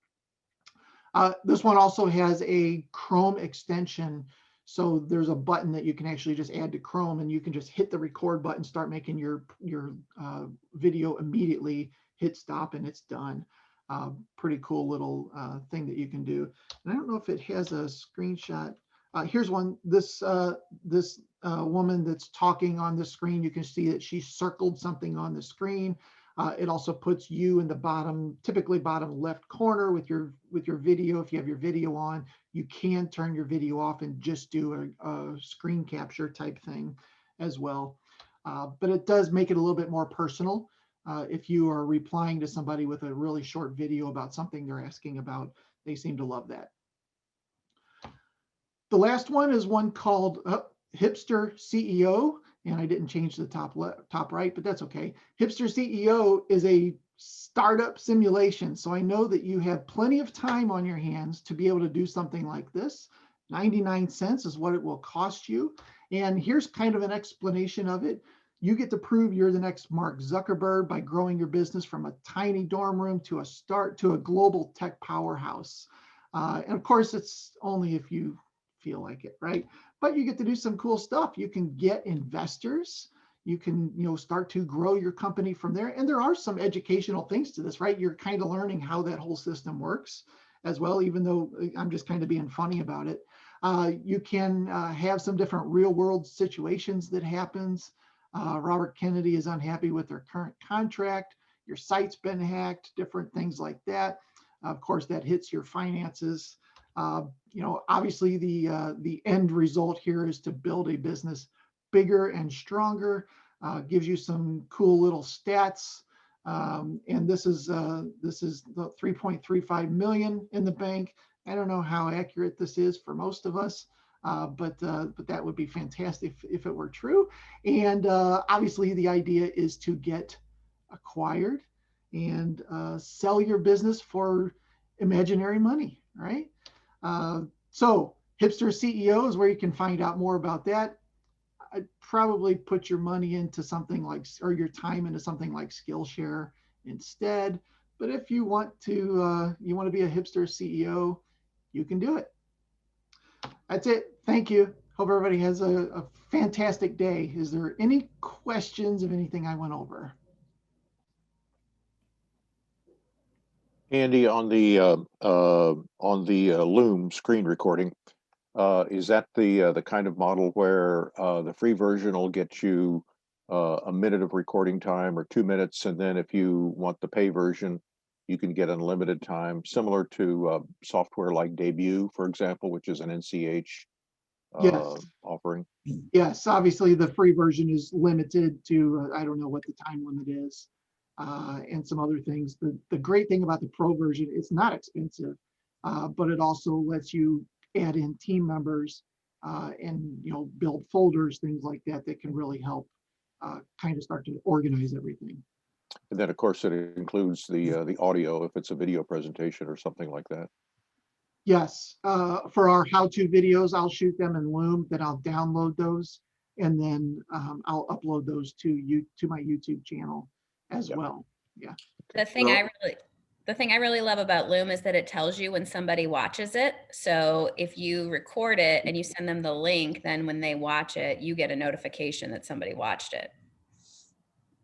This one also has a Chrome extension. So there's a button that you can actually just add to Chrome, and you can just hit the record button, start making your video immediately, hit stop, and it's done. Pretty cool little thing that you can do. And I don't know if it has a screenshot. Here's one. This woman that's talking on the screen, you can see that she circled something on the screen. It also puts you in the bottom, typically bottom left corner with your video. If you have your video on, you can turn your video off and just do a screen capture type thing as well. But it does make it a little bit more personal. If you are replying to somebody with a really short video about something they're asking about, they seem to love that. The last one is one called Hipster CEO. And I didn't change the top right, but that's okay. Hipster CEO is a startup simulation. So I know that you have plenty of time on your hands to be able to do something like this. 99 cents is what it will cost you. And here's kind of an explanation of it. You get to prove you're the next Mark Zuckerberg by growing your business from a tiny dorm room to a global tech powerhouse. And of course, it's only if you feel like it, right? But you get to do some cool stuff. You can get investors. You can, start to grow your company from there. And there are some educational things to this, right? You're kind of learning how that whole system works as well, even though I'm just kind of being funny about it. You can have some different real world situations that happens. Robert Kennedy is unhappy with their current contract. Your site's been hacked, different things like that. Of course, that hits your finances. Obviously the end result here is to build a business bigger and stronger, gives you some cool little stats. And this is the 3.35 million in the bank. I don't know how accurate this is for most of us, but that would be fantastic if it were true. And obviously the idea is to get acquired and sell your business for imaginary money, right? So Hipster CEO is where you can find out more about that. I'd probably put your money into something like, or your time into something like Skillshare instead. But if you want to be a Hipster CEO, you can do it. That's it. Thank you. Hope everybody has a fantastic day. Is there any questions of anything I went over? Andy, on the Loom screen recording, is that the kind of model where the free version will get you a minute of recording time or 2 minutes, and then if you want the pay version, you can get unlimited time, similar to software like Debut, for example, which is an NCH Yes. offering? Yes, obviously the free version is limited to, I don't know what the time limit is, and some other things. The great thing about the pro version, it's not expensive, but it also lets you add in team members and build folders, things like that, that can really help kind of start to organize everything. And then, of course, it includes the audio if it's a video presentation or something like that. Yes, for our how-to videos, I'll shoot them in Loom, then I'll download those, and then I'll upload those to my YouTube channel as Yep. well. Yeah. The thing Well- the thing I really love about Loom is that it tells you when somebody watches it. So if you record it and you send them the link, then when they watch it, you get a notification that somebody watched it.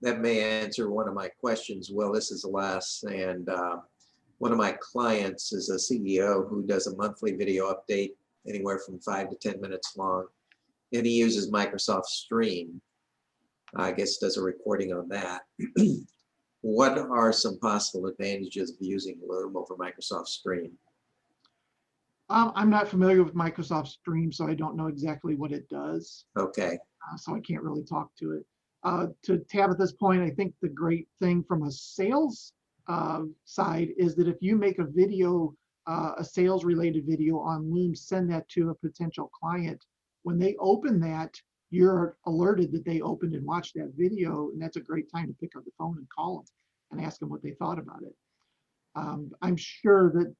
That may answer one of my questions. Well, this is Les, and one of my clients is a CEO who does a monthly video update, anywhere from 5 to 10 minutes long, and he uses Microsoft Stream. I guess does a recording on that. What are some possible advantages of using Loom over Microsoft Stream? I'm not familiar with Microsoft Stream, so I don't know exactly what it does. Okay, So I can't really talk to it. To Tabitha's point, I think the great thing from a sales side is that if you make a video, a sales related video on Loom, send that to a potential client. When they open that, you're alerted that they opened and watched that video, and that's a great time to pick up the phone and call them and ask them what they thought about it. I'm sure that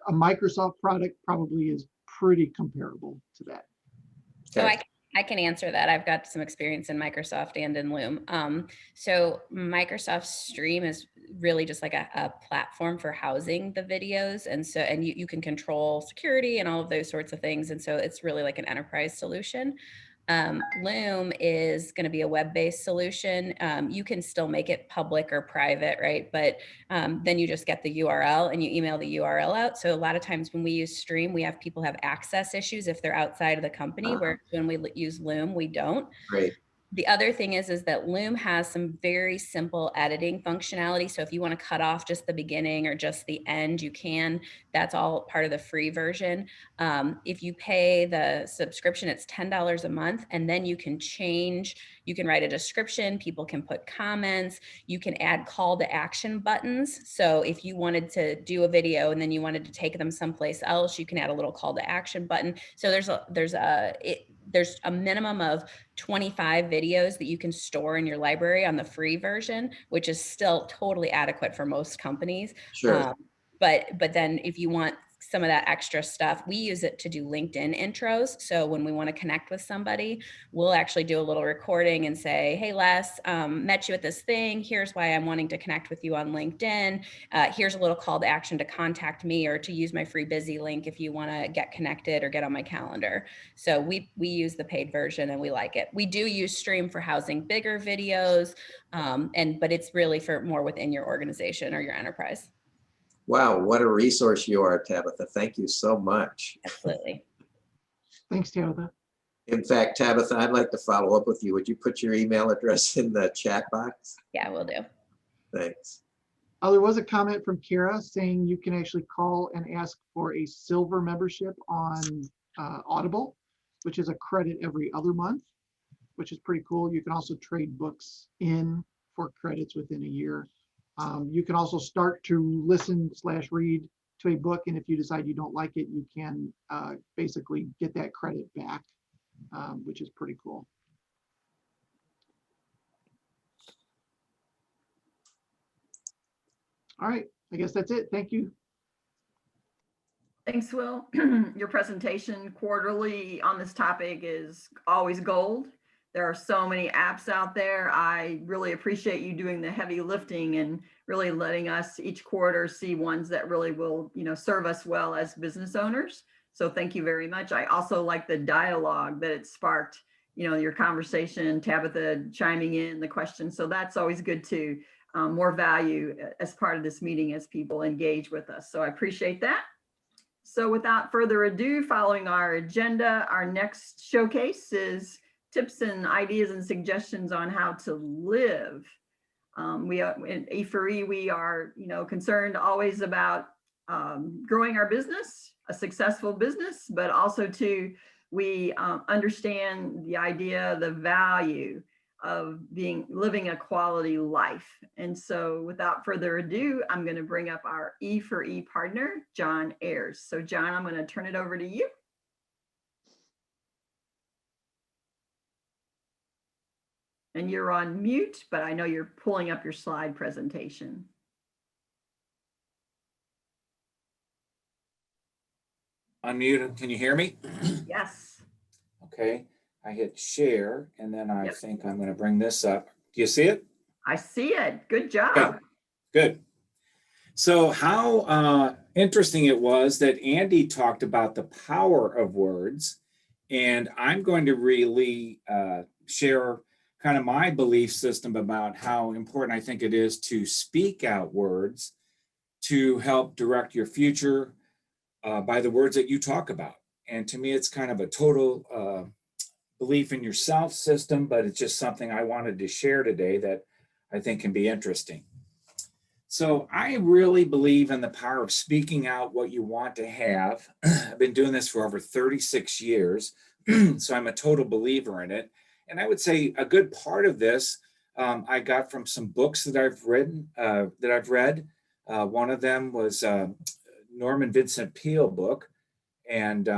a Microsoft product probably is pretty comparable to that. So Okay. I can answer that. I've got some experience in Microsoft and in Loom. So Microsoft Stream is really just like a platform for housing the videos. And you can control security and all of those sorts of things. And so it's really like an enterprise solution. Loom is going to be a web-based solution. You can still make it public or private, right? But then you just get the URL and you email the URL out. So a lot of times when we use Stream, we have people have access issues if they're outside of the company, where when we use Loom, we don't. great. The other thing is that Loom has some very simple editing functionality. So if you want to cut off just the beginning or just the end, you can. That's all part of the free version. If you pay the subscription, it's $10 a month, and then you can change. You can write a description. People can put comments. You can add call to action buttons. So if you wanted to do a video and then you wanted to take them someplace else, you can add a little call to action button. So there's a minimum of 25 videos that you can store in your library on the free version, which is still totally adequate for most companies. Sure. But then if you want some of that extra stuff, we use it to do LinkedIn intros. So when we want to connect with somebody, we'll actually do a little recording and say, hey, Les, met you at this thing. Here's why I'm wanting to connect with you on LinkedIn. Here's a little call to action to contact me or to use my free busy link if you want to get connected or get on my calendar. So we use the paid version and we like it. We do use Stream for housing bigger videos, but it's really for more within your organization or your enterprise. Wow, what a resource you are, Tabitha. Thank you so much. Absolutely. Thanks, Tabitha. In fact, Tabitha, I'd like to follow up with you. Would you put your email address in the chat box? Yeah, we'll do. Thanks. There was a comment from Kara saying you can actually call and ask for a silver membership on Audible, which is a credit every other month, which is pretty cool. You can also trade books in for credits within a year. You can also start to listen/read to a book, and if you decide you don't like it, you can basically get that credit back, which is pretty cool. All right, I guess that's it. Thank you. Thanks, Will. Your presentation quarterly on this topic is always gold. There are so many apps out there. I really appreciate you doing the heavy lifting and really letting us each quarter see ones that really will, serve us well as business owners. So thank you very much. I also like the dialogue that it sparked, your conversation, Tabitha chiming in the questions. So that's always good too. More value as part of this meeting as people engage with us. So I appreciate that. So without further ado, following our agenda, our next showcase is tips and ideas and suggestions on how to live. We are in E4E, we are, concerned always about growing our business, a successful business, but also we understand the idea, the value of living a quality life. And so without further ado, I'm going to bring up our E4E partner, John Ayers. So John, I'm going to turn it over to you. And you're on mute, but I know you're pulling up your slide presentation. Unmute, can you hear me? Yes. Okay, I hit share and then I Yep. think I'm going to bring this up. Do you see it? I see it. Good job. Okay, good. So how interesting it was that Andy talked about the power of words, and I'm going to really share kind of my belief system about how important I think it is to speak out words to help direct your future by the words that you talk about. And to me, it's kind of a total belief in yourself system, but it's just something I wanted to share today that I think can be interesting. So I really believe in the power of speaking out what you want to have. I've been doing this for over 36 years, so I'm a total believer in it. And I would say a good part of this I got from some books that I've read. One of them was Norman Vincent Peale book, and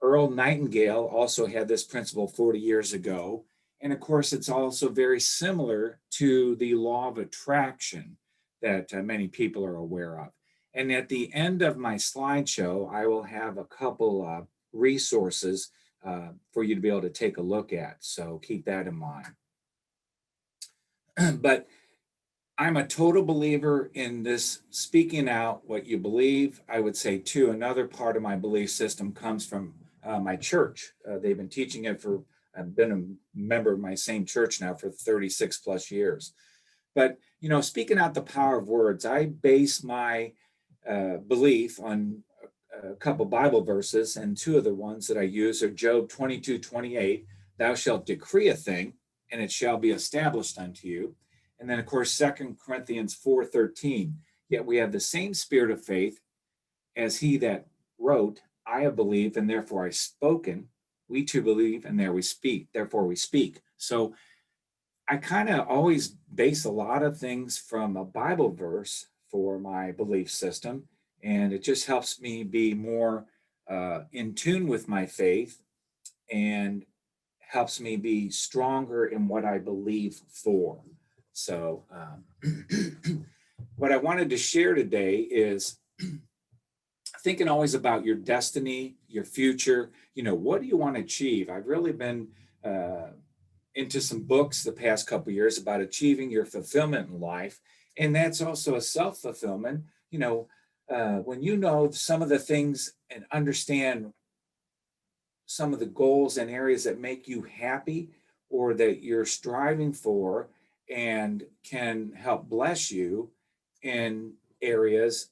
Earl Nightingale also had this principle 40 years ago. And of course, it's also very similar to the law of attraction that many people are aware of. And at the end of my slideshow, I will have a couple resources for you to be able to take a look at. So keep that in mind. But I'm a total believer in this speaking out what you believe. I would say, too, another part of my belief system comes from my church. They've been teaching it for, I've been a member of my same church now for 36 plus years. But, you know, speaking out the power of words, I base my belief on a couple Bible verses, and two of the ones that I use are Job 22:28, thou shalt decree a thing, and it shall be established unto you. And then, of course, 2 Corinthians 4:13, yet we have the same spirit of faith as he that wrote, I have believed, and therefore I spoken. We too believe, and there we speak, therefore we speak. So I kind of always base a lot of things from a Bible verse for my belief system, and it just helps me be more in tune with my faith and helps me be stronger in what I believe for. So what I wanted to share today is thinking always about your destiny, your future. You know, what do you want to achieve? I've really been into some books the past couple of years about achieving your fulfillment in life. And that's also a self-fulfillment. You know, when you know some of the things and understand some of the goals and areas that make you happy or that you're striving for and can help bless you in areas,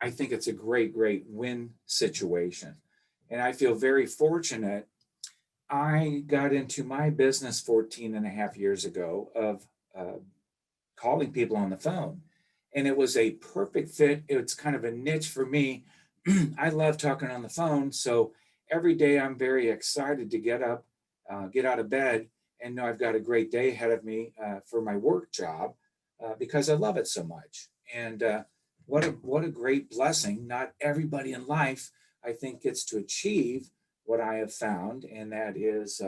I think it's a great, great win situation. And I feel very fortunate. I got into my business 14 and a half years ago of calling people on the phone. And it was a perfect fit. It's kind of a niche for me. I love talking on the phone. So every day I'm very excited to get up, get out of bed, and know I've got a great day ahead of me for my work job because I love it so much. And what a great blessing. Not everybody in life, I think, gets to achieve what I have found, and that is,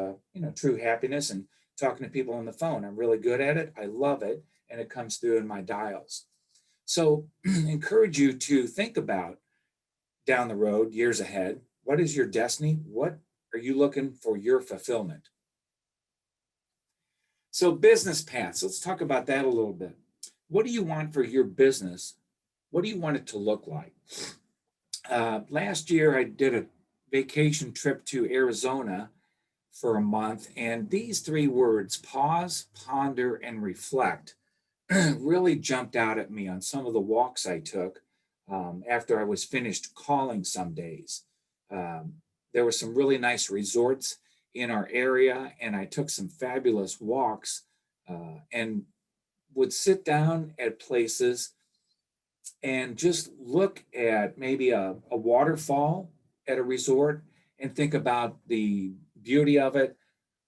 true happiness and talking to people on the phone. I'm really good at it. I love it, and it comes through in my dials. So encourage you to think about down the road, years ahead, what is your destiny? What are you looking for your fulfillment? So business paths, let's talk about that a little bit. What do you want for your business? What do you want it to look like? Last year, I did a vacation trip to Arizona for a month, and these three words, pause, ponder, and reflect, really jumped out at me on some of the walks I took after I was finished calling some days. There were some really nice resorts in our area, and I took some fabulous walks and would sit down at places and just look at maybe a waterfall at a resort and think about the beauty of it,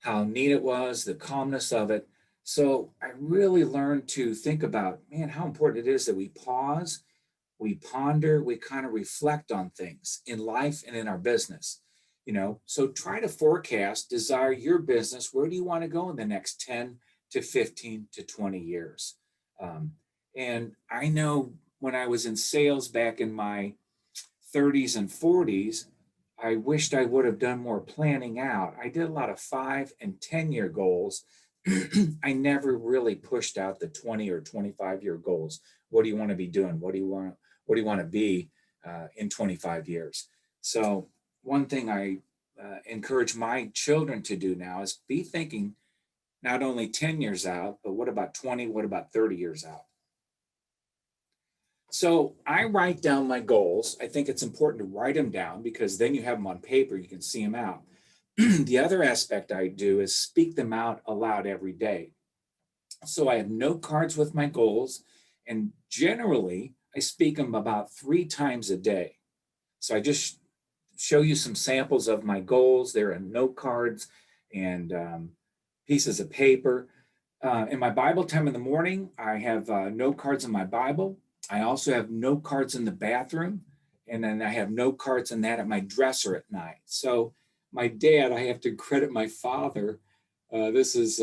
how neat it was, the calmness of it. So I really learned to think about, man, how important it is that we pause, we ponder, we kind of reflect on things in life and in our business. So try to forecast, desire your business. Where do you want to go in the next 10, to 15 to 20 years. And I know when I was in sales back in my 30s and 40s, I wished I would have done more planning out. I did a lot of 5 and 10-year goals. I never really pushed out the 20 or 25-year goals. What do you want to be doing? What do you want to be in 25 years? So one thing I encourage my children to do now is be thinking not only 10 years out, but what about 20? What about 30 years out? So I write down my goals. I think it's important to write them down because then you have them on paper, you can see them out. The other aspect I do is speak them out aloud every day. So I have note cards with my goals, and generally I speak them about 3 times a day. So I just show you some samples of my goals. They're in note cards and pieces of paper. In my Bible time in the morning, I have note cards in my Bible. I also have note cards in the bathroom, and then I have note cards in that at my dresser at night. So my dad, I have to credit my father. This is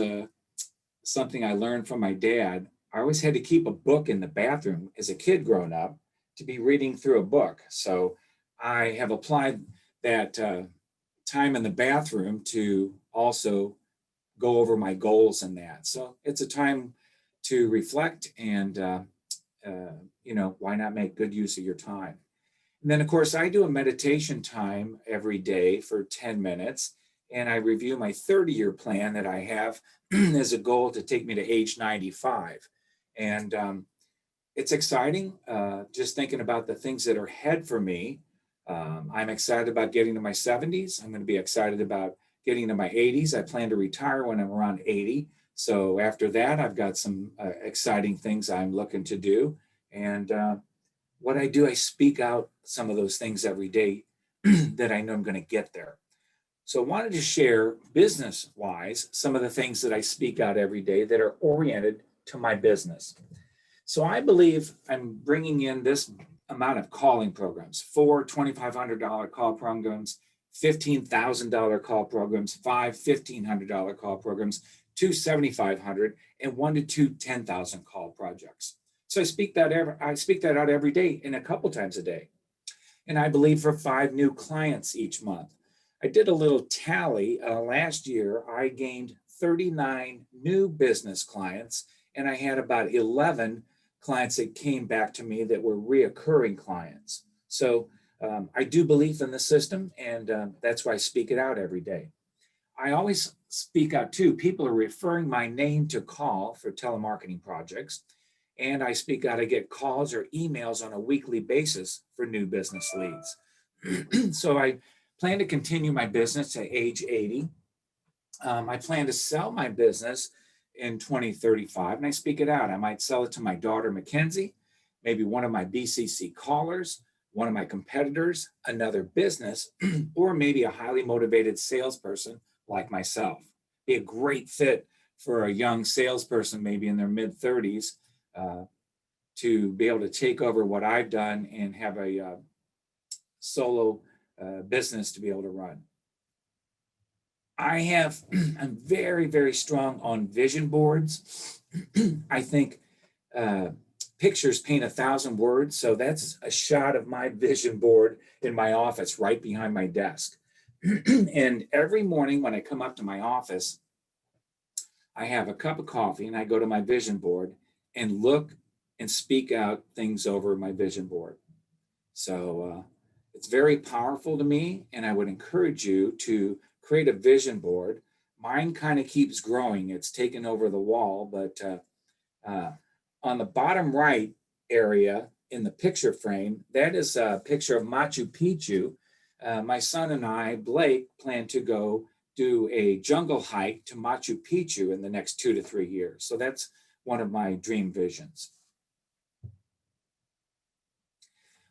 something I learned from my dad. I always had to keep a book in the bathroom as a kid growing up to be reading through a book. So I have applied that time in the bathroom to also go over my goals in that. So it's a time to reflect and, why not make good use of your time? And then, of course, I do a meditation time every day for 10 minutes, and I review my 30-year plan that I have as a goal to take me to age 95. And it's exciting just thinking about the things that are ahead for me. I'm excited about getting to my 70s. I'm going to be excited about getting to my 80s. I plan to retire when I'm around 80. So after that, I've got some exciting things I'm looking to do. And what I do, I speak out some of those things every day that I know I'm going to get there. So I wanted to share business-wise some of the things that I speak out every day that are oriented to my business. So I believe I'm bringing in this amount of calling programs, 4 $2,500 call programs, $15,000 call programs, 5 $1,500 call programs, 2 $7,500, and 1 to 2 $10,000 call projects. So I speak that out every day and a couple times a day. And I believe for 5 new clients each month. I did a little tally. Last year, I gained 39 new business clients, and I had about 11 clients that came back to me that were reoccurring clients. So I do believe in the system, and that's why I speak it out every day. I always speak out too. People are referring my name to call for telemarketing projects, and I speak out. I get calls or emails on a weekly basis for new business leads. So I plan to continue my business to age 80. I plan to sell my business in 2035, and I speak it out. I might sell it to my daughter, Mackenzie, maybe one of my BCC callers, one of my competitors, another business, or maybe a highly motivated salesperson like myself. Be a great fit for a young salesperson, maybe in their mid-30s, to be able to take over what I've done and have a solo business to be able to run. I'm very, very strong on vision boards. I think pictures paint 1,000 words. So that's a shot of my vision board in my office right behind my desk. And every morning when I come up to my office, I have a cup of coffee and I go to my vision board and look and speak out things over my vision board. So it's very powerful to me, and I would encourage you to create a vision board. Mine kind of keeps growing. It's taken over the wall, but on the bottom right area in the picture frame, that is a picture of Machu Picchu. My son and I, Blake, plan to go do a jungle hike to Machu Picchu in the next 2 to 3 years. So that's one of my dream visions.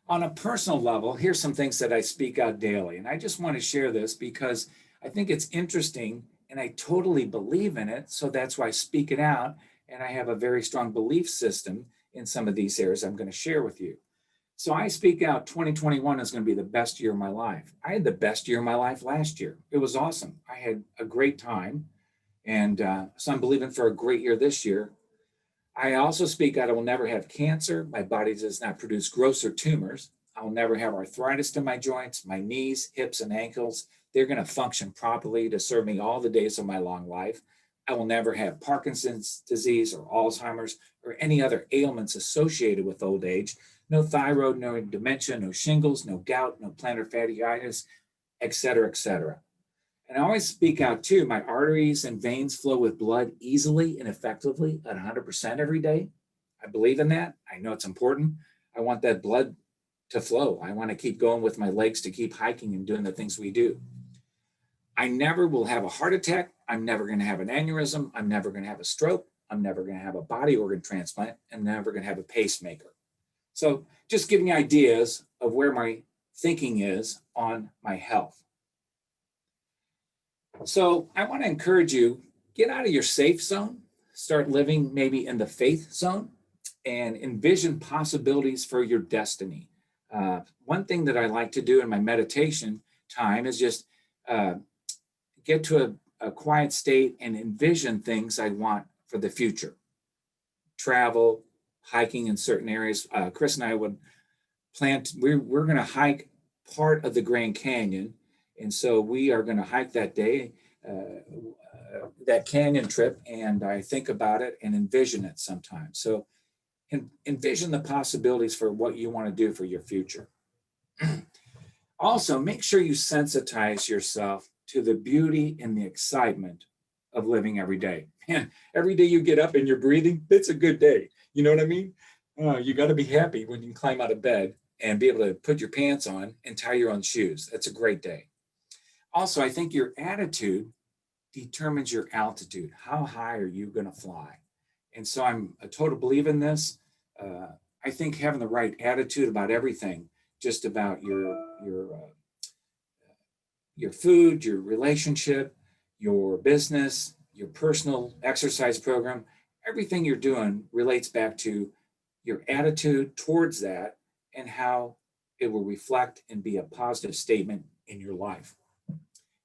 On a personal level, here's some things that I speak out daily. And I just want to share this because I think it's interesting and I totally believe in it. So that's why I speak it out. And I have a very strong belief system in some of these areas I'm going to share with you. So I speak out 2021 is going to be the best year of my life. I had the best year of my life last year. It was awesome. I had a great time. And so I'm believing for a great year this year. I also speak out, I will never have cancer. My body does not produce growths or tumors. I will never have arthritis in my joints, my knees, hips, and ankles. They're going to function properly to serve me all the days of my long life. I will never have Parkinson's disease or Alzheimer's or any other ailments associated with old age. No thyroid, no dementia, no shingles, no gout, no plantar fasciitis, et cetera, et cetera. And I always speak out too. My arteries and veins flow with blood easily and effectively at 100% every day. I believe in that. I know it's important. I want that blood to flow. I want to keep going with my legs to keep hiking and doing the things we do. I never will have a heart attack. I'm never going to have an aneurysm. I'm never going to have a stroke. I'm never going to have a body organ transplant. I'm never going to have a pacemaker. So just giving you ideas of where my thinking is on my health. So I want to encourage you, get out of your safe zone, start living maybe in the faith zone, and envision possibilities for your destiny. One thing that I like to do in my meditation time is just get to a quiet state and envision things I want for the future. Travel, hiking in certain areas. Chris and I would plan, we're going to hike part of the Grand Canyon. And so we are going to hike that day, that canyon trip, and I think about it and envision it sometimes. So envision the possibilities for what you want to do for your future. Also, make sure you sensitize yourself to the beauty and the excitement of living every day. Man, every day you get up and you're breathing, it's a good day. You know what I mean? You got to be happy when you can climb out of bed and be able to put your pants on and tie your own shoes. That's a great day. Also, I think your attitude determines your altitude. How high are you going to fly? And so I'm a total believer in this. I think having the right attitude about everything, just about your food, your relationship, your business, your personal exercise program, everything you're doing relates back to your attitude towards that and how it will reflect and be a positive statement in your life.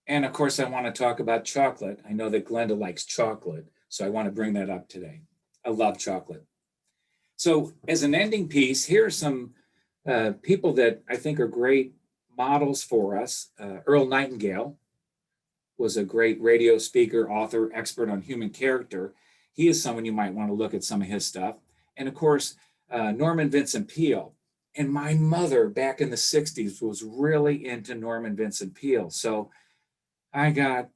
And of course, I want to talk about chocolate. I know that Glenda likes chocolate, so I want to bring that up today. I love chocolate. So as an ending piece, here are some people that I think are great models for us. Earl Nightingale was a great radio speaker, author, expert on human character. He is someone you might want to look at some of his stuff. And of course, Norman Vincent Peale. And my mother back in the 60s was really into Norman Vincent Peale. So I got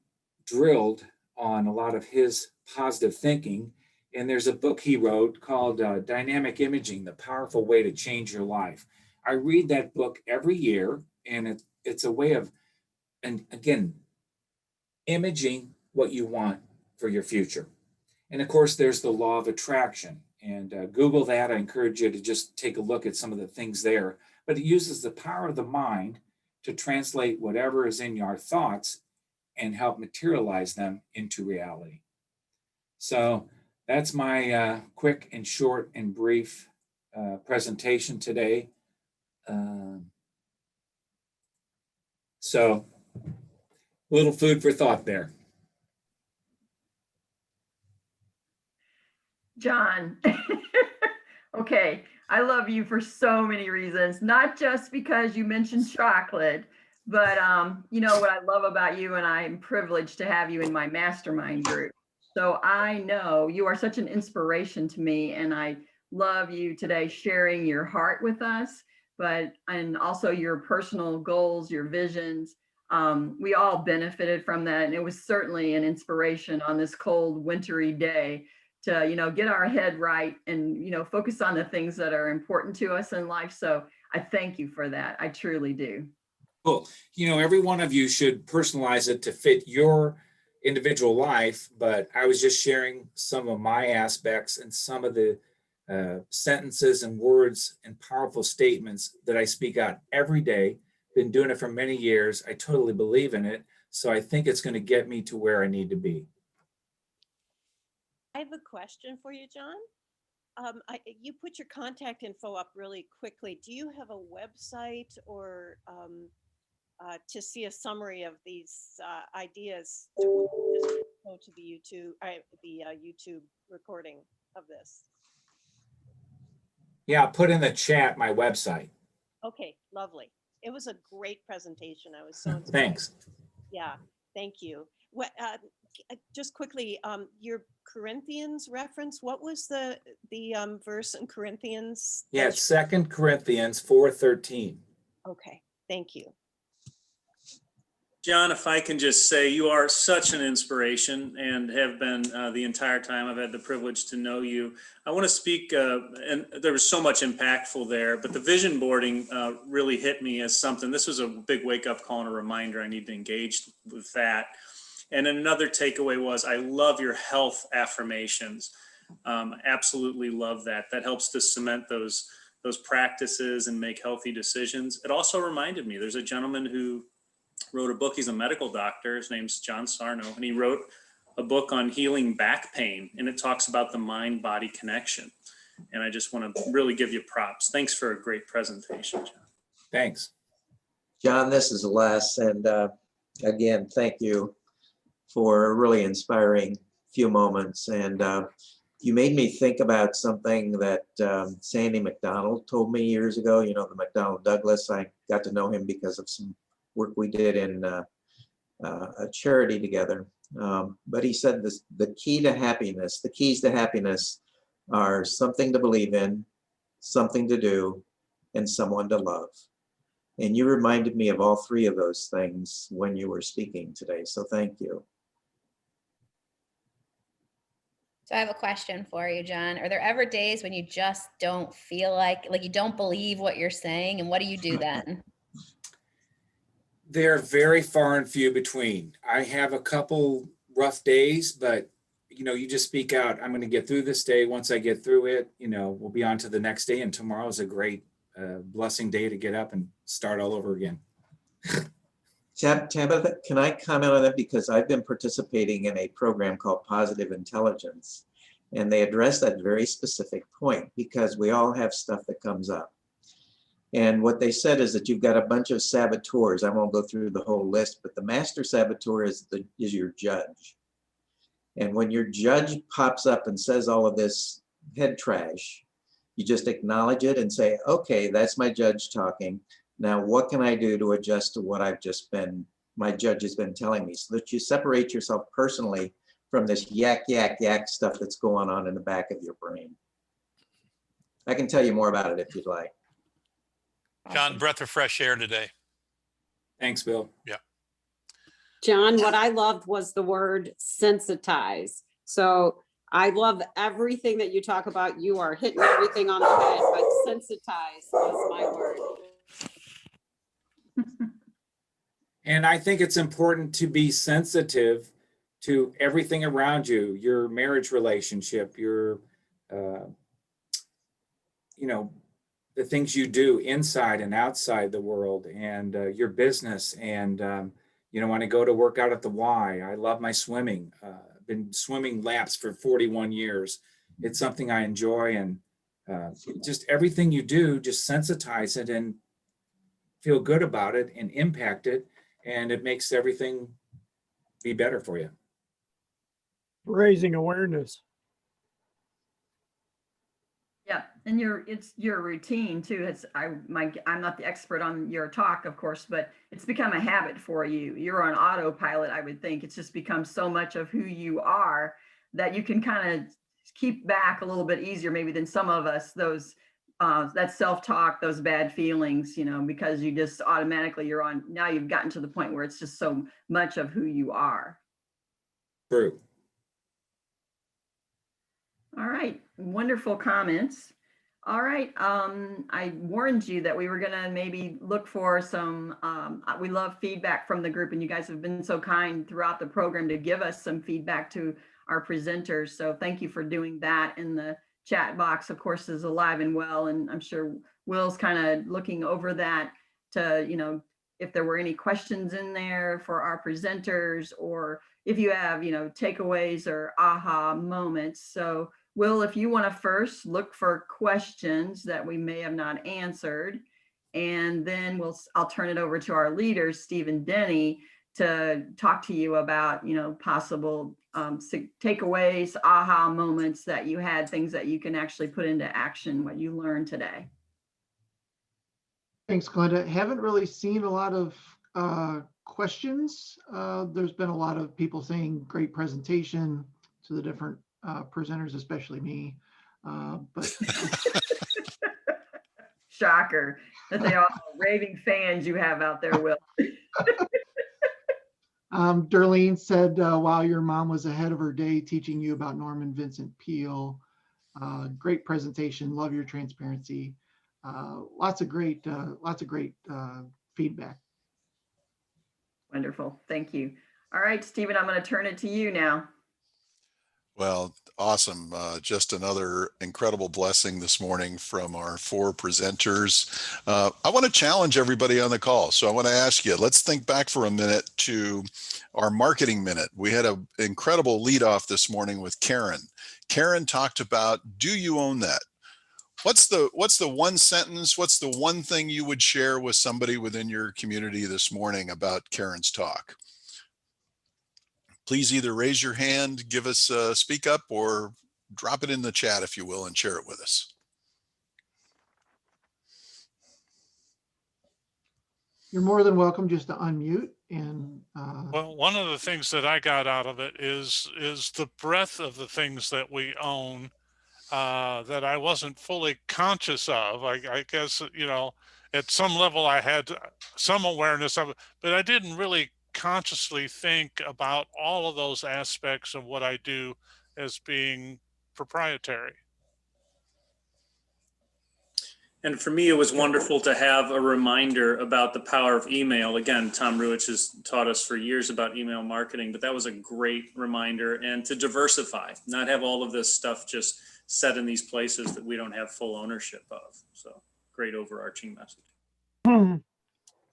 drilled on a lot of his positive thinking. And there's a book he wrote called Dynamic Imaging, The Powerful Way to Change Your Life. I read that book every year, and it's a way of, and again, imaging what you want for your future. And of course, there's the law of attraction. And Google that. I encourage you to just take a look at some of the things there. But it uses the power of the mind to translate whatever is in your thoughts and help materialize them into reality. So that's my quick and short and brief presentation today. So a little food for thought there. John. Okay, I love you for so many reasons, not just because you mentioned chocolate, but you know what I love about you, and I'm privileged to have you in my mastermind group. So I know you are such an inspiration to me, and I love you today sharing your heart with us, and also your personal goals, your visions. We all benefited from that, and it was certainly an inspiration on this cold, wintry day to, you know, get our head right and, you know, focus on the things that are important to us in life. So I thank you for that. I truly do. Cool. You know, every one of you should personalize it to fit your individual life, but I was just sharing some of my aspects and some of the sentences and words and powerful statements that I speak out every day. Been doing it for many years. I totally believe in it. So I think it's going to get me to where I need to be. I have a question for you, John. You put your contact info up really quickly. Do you have a website or to see a summary of these ideas to just go to the YouTube recording of this. Yeah, I'll put in the chat my website. Okay, lovely. It was a great presentation. I was so inspired. Thanks. Yeah, thank you. What, just quickly, your Corinthians reference, what was the verse in Corinthians? Yeah, it's 2 Corinthians 4:13. Okay, thank you. John, if I can just say, you are such an inspiration and have been the entire time I've had the privilege to know you. I want to speak, and there was so much impactful there, but the vision boarding really hit me as something. This was a big wake-up call and a reminder I need to engage with that. And another takeaway was, I love your health affirmations. Absolutely love that. That helps to cement those practices and make healthy decisions. It also reminded me, there's a gentleman who wrote a book. He's a medical doctor. His name's John Sarno, and he wrote a book on healing back pain, and it talks about the mind-body connection. And I just want to really give you props. Thanks for a great presentation, John. Thanks. John, this is Les, and again, thank you for a really inspiring few moments. And you made me think about something that Sandy McDonald told me years ago. You know, the McDonnell Douglas. I got to know him because of some work we did in a charity together. But he said this: the keys to happiness are something to believe in, something to do, and someone to love. And you reminded me of all three of those things when you were speaking today. So thank you. So I have a question for you, John. Are there ever days when you just don't feel like you don't believe what you're saying? And what do you do then? They're very far and few between. I have a couple rough days, but you know, you just speak out. I'm going to get through this day. Once I get through it, you know, we'll be on to the next day. And tomorrow is a great blessing day to get up and start all over again. Tabitha, can I comment on that? Because I've been participating in a program called Positive Intelligence, and they address that very specific point, because we all have stuff that comes up. And what they said is that you've got a bunch of saboteurs. I won't go through the whole list, but the master saboteur is your judge. And when your judge pops up and says all of this head trash, you just acknowledge it and say, okay, that's my judge talking. Now, what can I do to adjust to what my judge has been telling me, so that you separate yourself personally from this yak stuff that's going on in the back of your brain. I can tell you more about it if you'd like. John, breath of fresh air today. Thanks, Bill. Yeah. John, what I loved was the word sensitize. So I love everything that you talk about. You are hitting everything on the head, but sensitize was my word. And I think it's important to be sensitive to everything around you, your marriage relationship, your, you know, the things you do inside and outside the world, and your business. And, you know, when I go to work out at the Y, I love my swimming. I've been swimming laps for 41 years. It's something I enjoy, and just everything you do, just sensitize it and feel good about it and impact it. And it makes everything be better for you. Raising awareness. Yeah, and it's your routine too. I'm not the expert on your talk, of course, but it's become a habit for you. You're on autopilot, I would think. It's just become so much of who you are that you can kind of keep back a little bit easier maybe than some of us, those that self-talk, those bad feelings, you know, because you just automatically now you've gotten to the point where it's just so much of who you are. True. All right, wonderful comments. All right, I warned you that we were gonna maybe look for some, we love feedback from the group, and you guys have been so kind throughout the program to give us some feedback to our presenters. So thank you for doing that. In the chat box, of course, is alive and well, and I'm sure Will's kind of looking over that to, you know, if there were any questions in there for our presenters, or if you have, you know, takeaways or aha moments. So Will, if you want to first look for questions that we may have not answered, And then I'll turn it over to our leader, Stephen Denny, to talk to you about, possible takeaways, aha moments that you had, things that you can actually put into action, what you learned today. Thanks, Glenda. Haven't really seen a lot of questions. There's been a lot of people saying great presentation to the different presenters, especially me. But shocker that they all raving fans you have out there, Will. Darlene said, wow, your mom was ahead of her day teaching you about Norman Vincent Peale. Great presentation. Love your transparency. Lots of great feedback. Wonderful. Thank you. All right, Stephen, I'm going to turn it to you now. Well, awesome. Just another incredible blessing this morning from our 4 presenters. I want to challenge everybody on the call. So I want to ask you, let's think back for a minute to our marketing minute. We had an incredible lead off this morning with Karen. Karen talked about, do you own that? What's the one sentence? What's the one thing you would share with somebody within your community this morning about Karen's talk? Please either raise your hand, give us a speak up, or drop it in the chat, if you will, and share it with us. You're more than welcome just to unmute. And well, one of the things that I got out of it is the breadth of the things that we own that I wasn't fully conscious of. I guess, at some level I had some awareness of it, but I didn't really consciously think about all of those aspects of what I do as being proprietary. And for me, it was wonderful to have a reminder about the power of email. Again, Tom Ruich has taught us for years about email marketing, but that was a great reminder, and to diversify, not have all of this stuff just set in these places that we don't have full ownership of. So great overarching message. And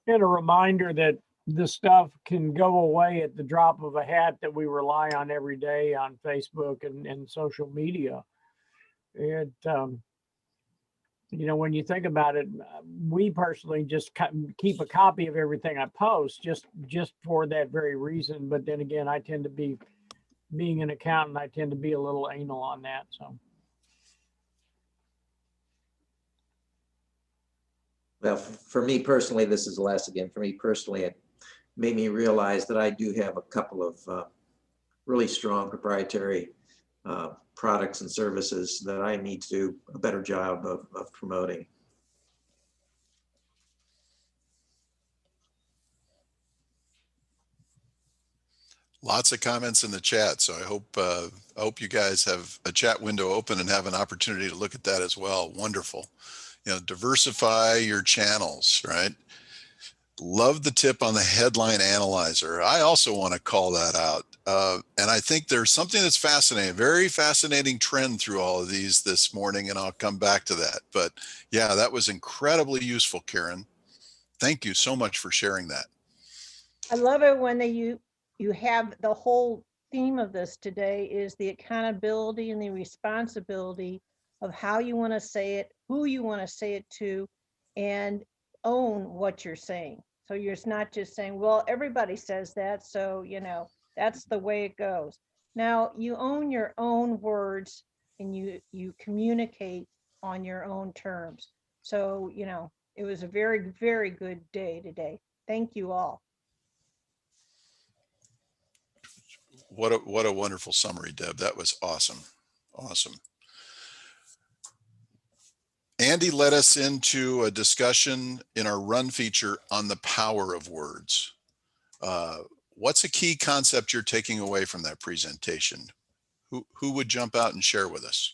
a reminder that this stuff can go away at the drop of a hat that we rely on every day on Facebook and social media. It, when you think about it, we personally just keep a copy of everything I post just for that very reason. But then again, I tend to be, being an accountant, I tend to be a little anal on that. So. Well, for me personally, this is Les again. For me personally, it made me realize that I do have a couple of really strong proprietary products and services that I need to do a better job of promoting. Lots of comments in the chat, so I hope you guys have a chat window open and have an opportunity to look at that as well. Wonderful. Diversify your channels, right? Love the tip on the headline analyzer. I also want to call that out. And I think there's something that's fascinating, very fascinating trend through all of these this morning, and I'll come back to that. But yeah, that was incredibly useful, Karen. Thank you so much for sharing that. I love it when you have the whole theme of this today is the accountability and the responsibility of how you want to say it, who you want to say it to, and own what you're saying. So you're not just saying, well, everybody says that, so, that's the way it goes. Now, you own your own words and you communicate on your own terms. So, it was a very, very good day today. Thank you all. What a wonderful summary, Deb. That was awesome. Awesome. Andy led us into a discussion in our run feature on the power of words. What's a key concept you're taking away from that presentation? Who would jump out and share with us?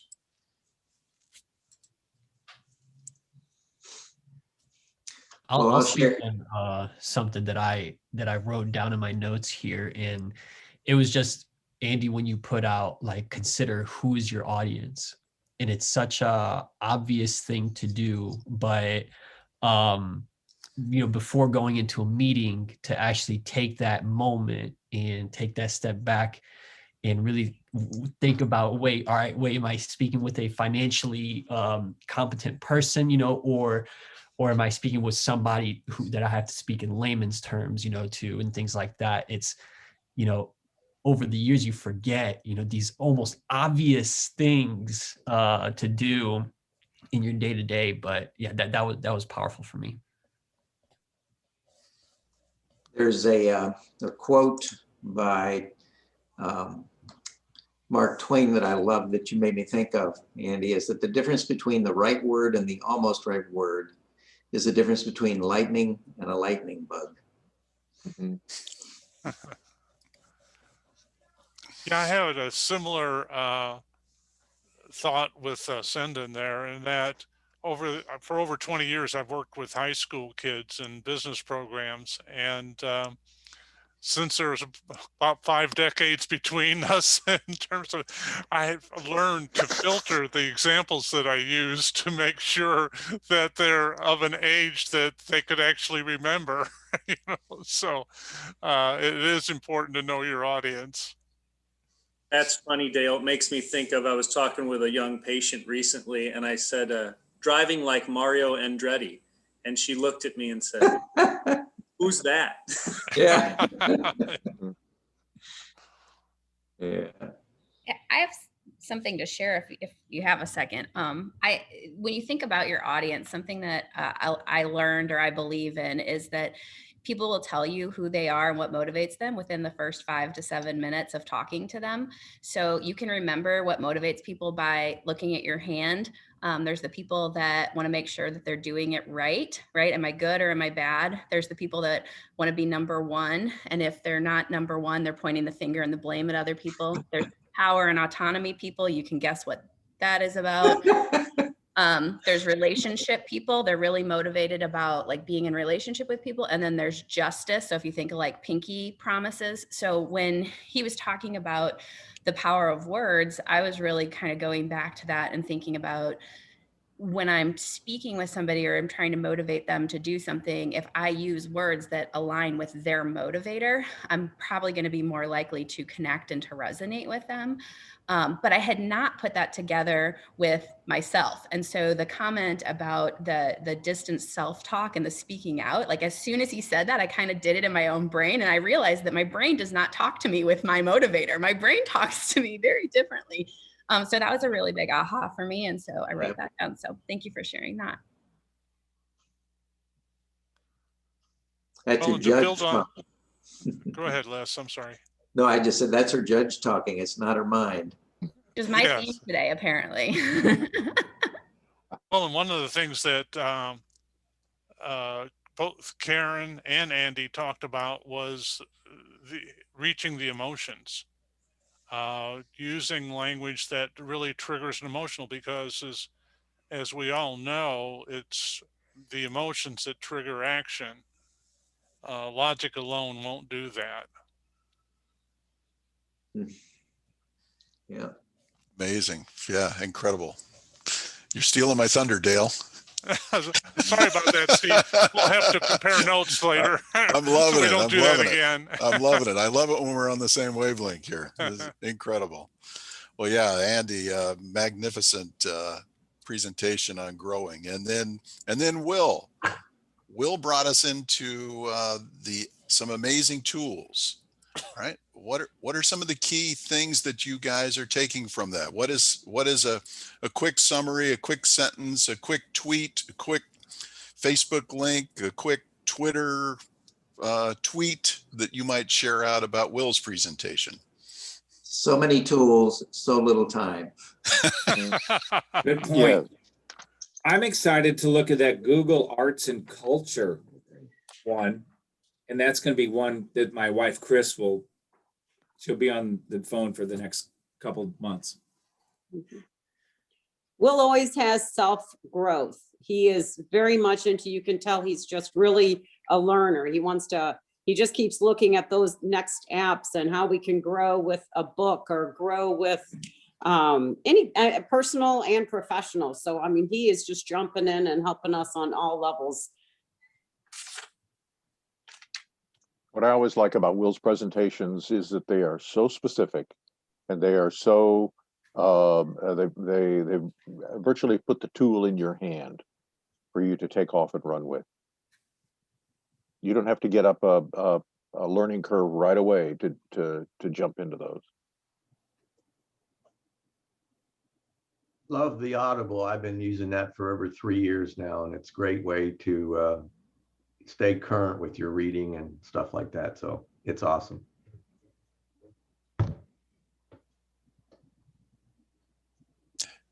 I'll speak on something that I wrote down in my notes here, and it was just, Andy, when you put out, like, consider who is your audience, and it's such a obvious thing to do, but before going into a meeting, to actually take that moment and take that step back and really think about, wait, all right, wait, am I speaking with a financially competent person, or am I speaking with somebody that I have to speak in layman's terms, to, and things like that. It's, over the years you forget, these almost obvious things to do in your day to day. But yeah, that was powerful for me. There's a quote by Mark Twain that I love that you made me think of, Andy, is that the difference between the right word and the almost right word is the difference between lightning and a lightning bug. Yeah, I had a similar thought with Sendon there, in that for over 20 years, I've worked with high school kids in business programs, and since there's about 5 decades between us, in terms of, I've learned to filter the examples that I use to make sure that they're of an age that they could actually remember. So it is important to know your audience. That's funny, Dale. It makes me think of, I was talking with a young patient recently, and I said, driving like Mario Andretti. And she looked at me and said, who's that? Yeah. Yeah. I have something to share if you have a second. When you think about your audience, something that I learned or I believe in is that people will tell you who they are and what motivates them within the first 5 to 7 minutes of talking to them. So you can remember what motivates people by looking at your hand. There's the people that want to make sure that they're doing it right? Am I good or am I bad? There's the people that want to be number one. And if they're not number one, they're pointing the finger and the blame at other people. There's power and autonomy people. You can guess what that is about. There's relationship people. They're really motivated about like being in relationship with people. And then there's justice. So if you think of like pinky promises. So when he was talking about the power of words, I was really kind of going back to that and thinking about when I'm speaking with somebody or I'm trying to motivate them to do something, if I use words that align with their motivator, I'm probably going to be more likely to connect and to resonate with them. But I had not put that together with myself. And so the comment about the distant self-talk and the speaking out, like as soon as he said that, I kind of did it in my own brain. And I realized that my brain does not talk to me with my motivator. My brain talks to me very differently. So that was a really big aha for me. And so I wrote that down. So thank you for sharing that. That's your judge talking. Go ahead, Les. I'm sorry. No, I just said that's her judge talking. It's not her mind. It was my theme today, apparently. Well, and one of the things that both Karen and Andy talked about was reaching the emotions. Using language that really triggers an emotional, because as we all know, it's the emotions that trigger action. Logic alone won't do that. Yeah. Amazing. Yeah, incredible. You're stealing my thunder, Dale. Sorry about that, Steve. We'll have to compare notes later. I'm loving it. I'm loving it. I'm loving it. I love it when we're on the same wavelength here. This is incredible. Well, yeah, Andy, magnificent presentation on growing, and then Will brought us into some amazing tools. Right? What are some of the key things that you guys are taking from that? What is a quick summary, a quick sentence, a quick tweet, a quick Facebook link, a quick Twitter tweet that you might share out about Will's presentation? So many tools, so little time. Good point. Yeah. I'm excited to look at that Google Arts and Culture one. And that's going to be one that my wife, Chris, she'll be on the phone for the next couple of months. Will always has self-growth. He is very much into, you can tell he's just really a learner. He just keeps looking at those next apps and how we can grow with a book or grow with any personal and professional. So, I mean, he is just jumping in and helping us on all levels. What I always like about Will's presentations is that they are so specific and they are so they virtually put the tool in your hand for you to take off and run with. You don't have to get up a learning curve right away to jump into those. Love the Audible. I've been using that for over 3 years now, and it's a great way to stay current with your reading and stuff like that. So it's awesome.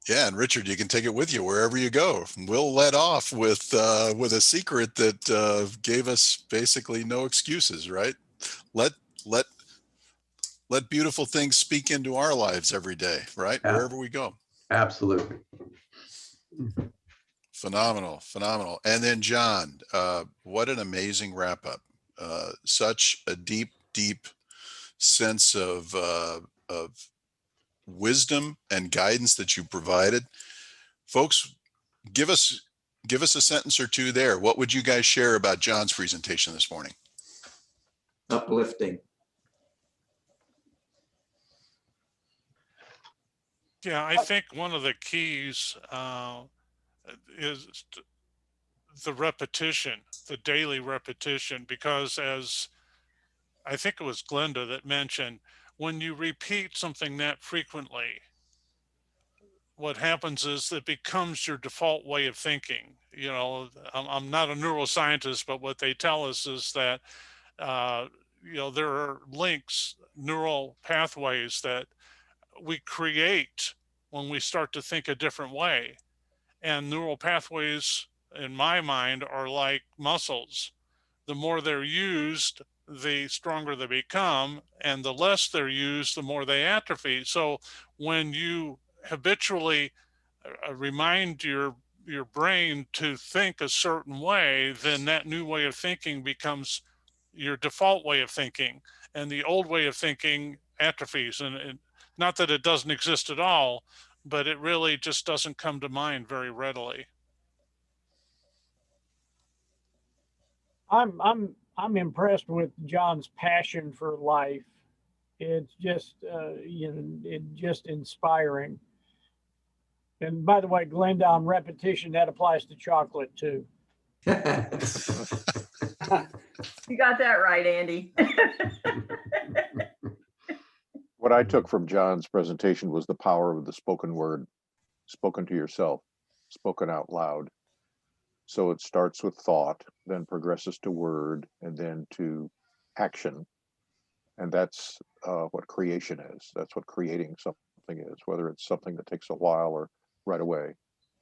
Yeah, and Richard, you can take it with you wherever you go. We'll let off with a secret that gave us basically no excuses, right? Let beautiful things speak into our lives every day, right? Yeah. Wherever we go. Absolutely. Phenomenal, phenomenal. And then John, what an amazing wrap up. Such a deep, deep sense of wisdom and guidance that you provided. Folks, give us a sentence or two there. What would you guys share about John's presentation this morning? Uplifting. Yeah, I think one of the keys is the repetition, the daily repetition, because as I think it was Glenda that mentioned, when you repeat something that frequently, what happens is it becomes your default way of thinking. You know, I'm not a neuroscientist, but what they tell us is that, you know, there are links, neural pathways that we create when we start to think a different way. And neural pathways, in my mind, are like muscles. The more they're used, the stronger they become, and the less they're used, the more they atrophy. So when you habitually remind your brain to think a certain way, then that new way of thinking becomes your default way of thinking, and the old way of thinking atrophies. And not that it doesn't exist at all, but it really just doesn't come to mind very readily. I'm impressed with John's passion for life. It's just you know, it's just inspiring. And by the way, Glenda, on repetition, that applies to chocolate too. You got that right, Andy. What I took from John's presentation was the power of the spoken word, spoken to yourself, spoken out loud. So it starts with thought, then progresses to word, and then to action. And that's what creation is. That's what creating something is, whether it's something that takes a while or right away.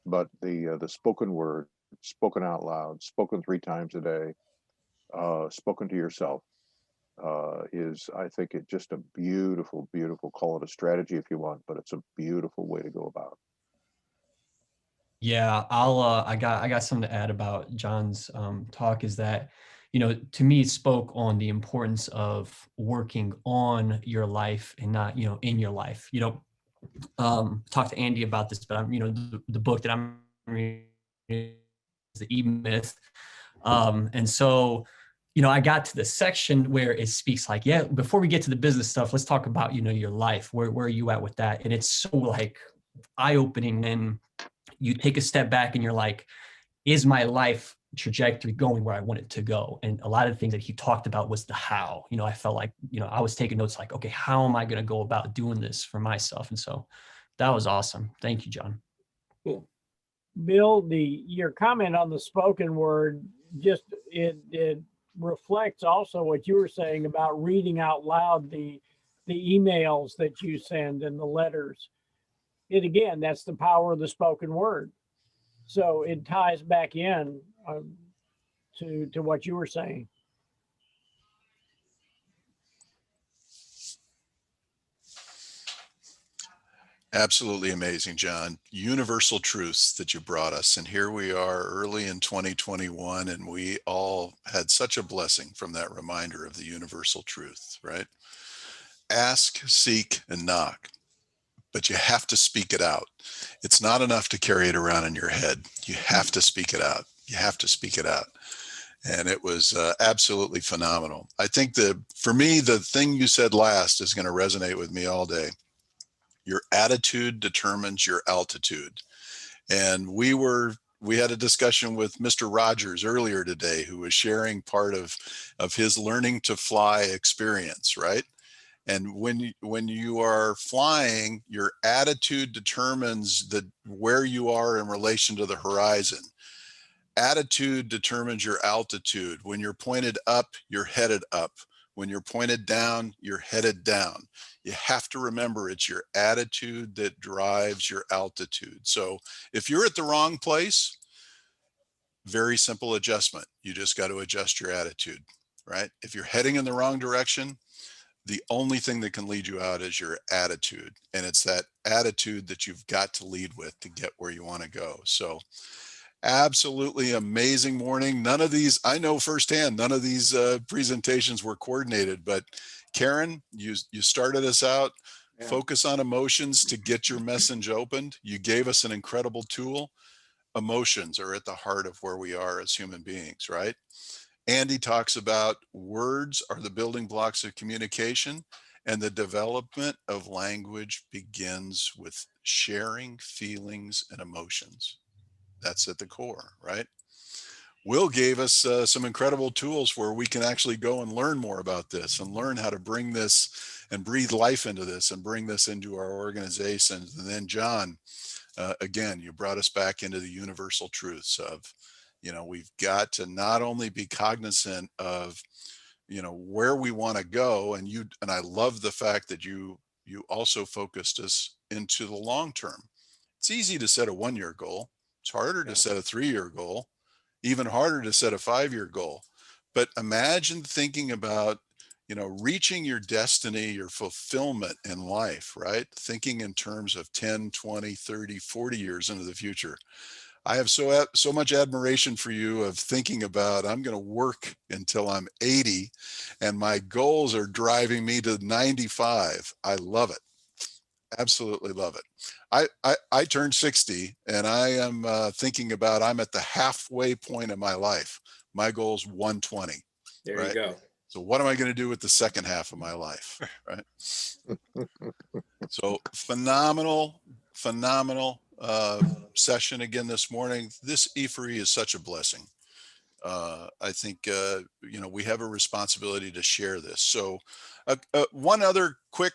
But the spoken word, spoken out loud, spoken 3 times a day, spoken to yourself, is, I think, it just a beautiful, beautiful, call it a strategy if you want, but it's a beautiful way to go about. Yeah, I got something to add about John's talk, is that, you know, to me, it spoke on the importance of working on your life and not, you know, in your life. You know, talk to Andy about this, but I'm, you know, the book that I'm reading is the E-Myth. And so, you know, I got to the section where it speaks like, yeah, before we get to the business stuff, let's talk about, you know, your life. Where are you at with that? And it's so like eye-opening. And you take a step back and you're like, is my life trajectory going where I want it to go? And a lot of the things that he talked about was the how. You know, I felt like, you know, I was taking notes like, okay, how am I going to go about doing this for myself? And so that was awesome. Thank you, John. Cool. Bill, your comment on the spoken word, just it reflects also what you were saying about reading out loud the emails that you send and the letters. It again, that's the power of the spoken word. So it ties back in to what you were saying. Absolutely amazing, John. Universal truths that you brought us. And here we are early in 2021, and we all had such a blessing from that reminder of the universal truth, right? Ask, seek, and knock. But you have to speak it out. It's not enough to carry it around in your head. You have to speak it out. You have to speak it out. And it was absolutely phenomenal. I think that for me, the thing you said last is going to resonate with me all day. Your attitude determines your altitude. And we had a discussion with Mr. Rogers earlier today, who was sharing part of his learning to fly experience, right? And when you are flying, your attitude determines where you are in relation to the horizon. Attitude determines your altitude. When you're pointed up, you're headed up. When you're pointed down, you're headed down. You have to remember it's your attitude that drives your altitude. So if you're at the wrong place, very simple adjustment. You just got to adjust your attitude, right? If you're heading in the wrong direction, the only thing that can lead you out is your attitude. And it's that attitude that you've got to lead with to get where you want to go. So absolutely amazing morning. None of these, I know firsthand, none of these presentations were coordinated, but Karen, you started us out. Yeah. Focus on emotions to get your message opened. You gave us an incredible tool. Emotions are at the heart of where we are as human beings, right? Andy talks about words are the building blocks of communication, and the development of language begins with sharing feelings and emotions. That's at the core, right? Will gave us some incredible tools where we can actually go and learn more about this and learn how to bring this and breathe life into this and bring this into our organizations. And then John, again, you brought us back into the universal truths of, we've got to not only be cognizant of, where we want to go. And I love the fact that you also focused us into the long term. It's easy to set a 1-year goal. It's harder to set a 3-year goal, even harder to set a 5-year goal. But imagine thinking about, reaching your destiny, your fulfillment in life, right? Thinking in terms of 10, 20, 30, 40 years into the future. I have so much admiration for you of thinking about, I'm going to work until I'm 80 and my goals are driving me to 95. I love it. Absolutely love it. I turned 60 and I am thinking about, I'm at the halfway point of my life. My goal is 120. There right? you go. So what am I going to do with the second half of my life? Right. So phenomenal session again this morning. This E3 is such a blessing. I think, we have a responsibility to share this. So one other quick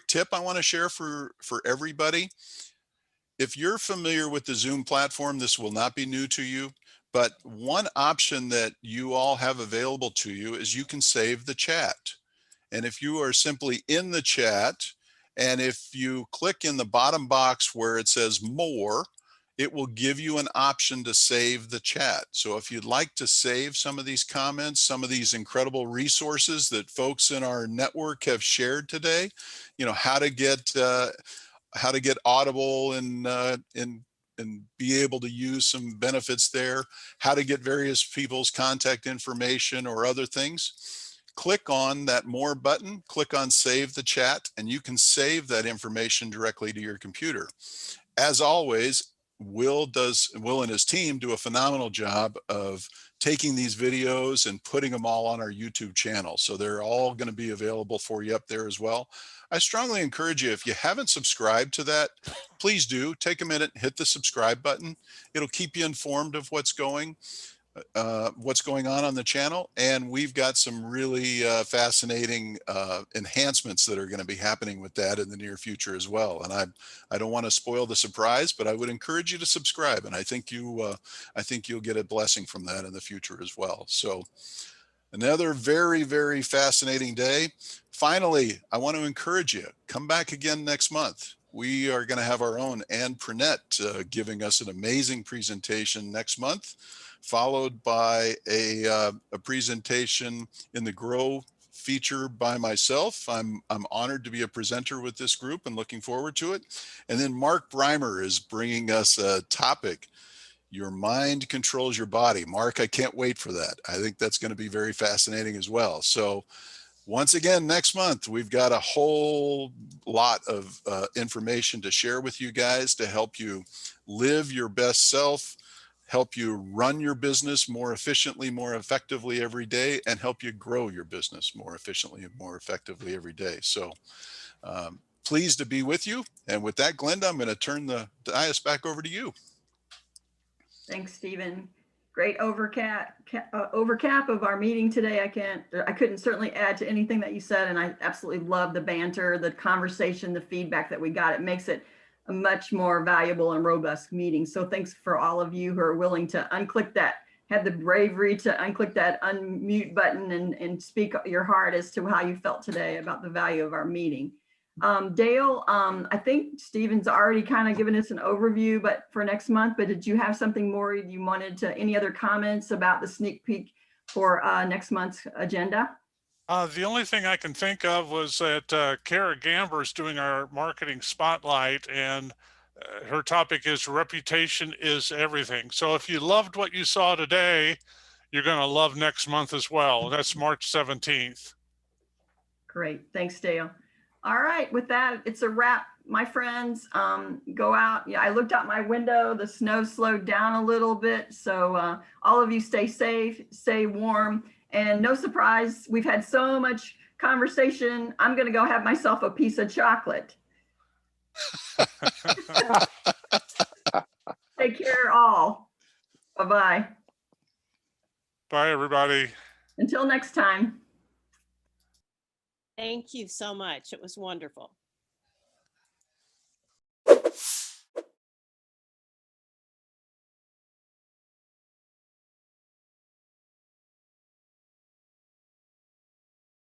tip I want to share for everybody. If you're familiar with the Zoom platform, this will not be new to you, but one option that you all have available to you is you can save the chat. And if you are simply in the chat, and if you click in the bottom box where it says more, it will give you an option to save the chat. So if you'd like to save some of these comments, some of these incredible resources that folks in our network have shared today, how to get Audible and be able to use some benefits there, how to get various people's contact information or other things. Click on that more button, click on save the chat, and you can save that information directly to your computer. As always, Will and his team do a phenomenal job of taking these videos and putting them all on our YouTube channel. So they're all going to be available for you up there as well. I strongly encourage you, if you haven't subscribed to that, please do take a minute, hit the subscribe button. It'll keep you informed of what's going on the channel. And we've got some really fascinating enhancements that are going to be happening with that in the near future as well. And I don't want to spoil the surprise, but I would encourage you to subscribe. And I think you'll get a blessing from that in the future as well. So another very, very fascinating day. Finally, I want to encourage you, come back again next month. We are going to have our own Ann Purnett giving us an amazing presentation next month, followed by a presentation in the Grow feature by myself. I'm honored to be a presenter with this group and looking forward to it. And then Mark Breimer is bringing us a topic, your mind controls your body. Mark, I can't wait for that. I think that's going to be very fascinating as well. So once again, next month, we've got a whole lot of information to share with you guys to help you live your best self, help you run your business more efficiently, more effectively every day, and help you grow your business more efficiently and more effectively every day. So pleased to be with you. And with that, Glenda, I'm going to turn the dais back over to you. Thanks, Stephen. Great overcap of our meeting today. I couldn't certainly add to anything that you said, and I absolutely love the banter, the conversation, the feedback that we got. It makes it a much more valuable and robust meeting. So thanks for all of you who are willing to unclick that, had the bravery to unclick that unmute button and speak your heart as to how you felt today about the value of our meeting. Dale, I think Stephen's already kind of given us an overview, but for next month, but did you have something more you wanted to, any other comments about the sneak peek for next month's agenda? The only thing I can think of was that Kara Gamber's doing our marketing spotlight, and her topic is reputation is everything. So if you loved what you saw today, you're going to love next month as well. That's March 17th. Great. Thanks, Dale. All right. With that, it's a wrap, my friends. Go out. Yeah, I looked out my window. The snow slowed down a little bit. So all of you stay safe, stay warm. And no surprise, we've had so much conversation. I'm going to go have myself a piece of chocolate. Take care all. Bye-bye. Bye, everybody. Until next time. Thank you so much. It was wonderful.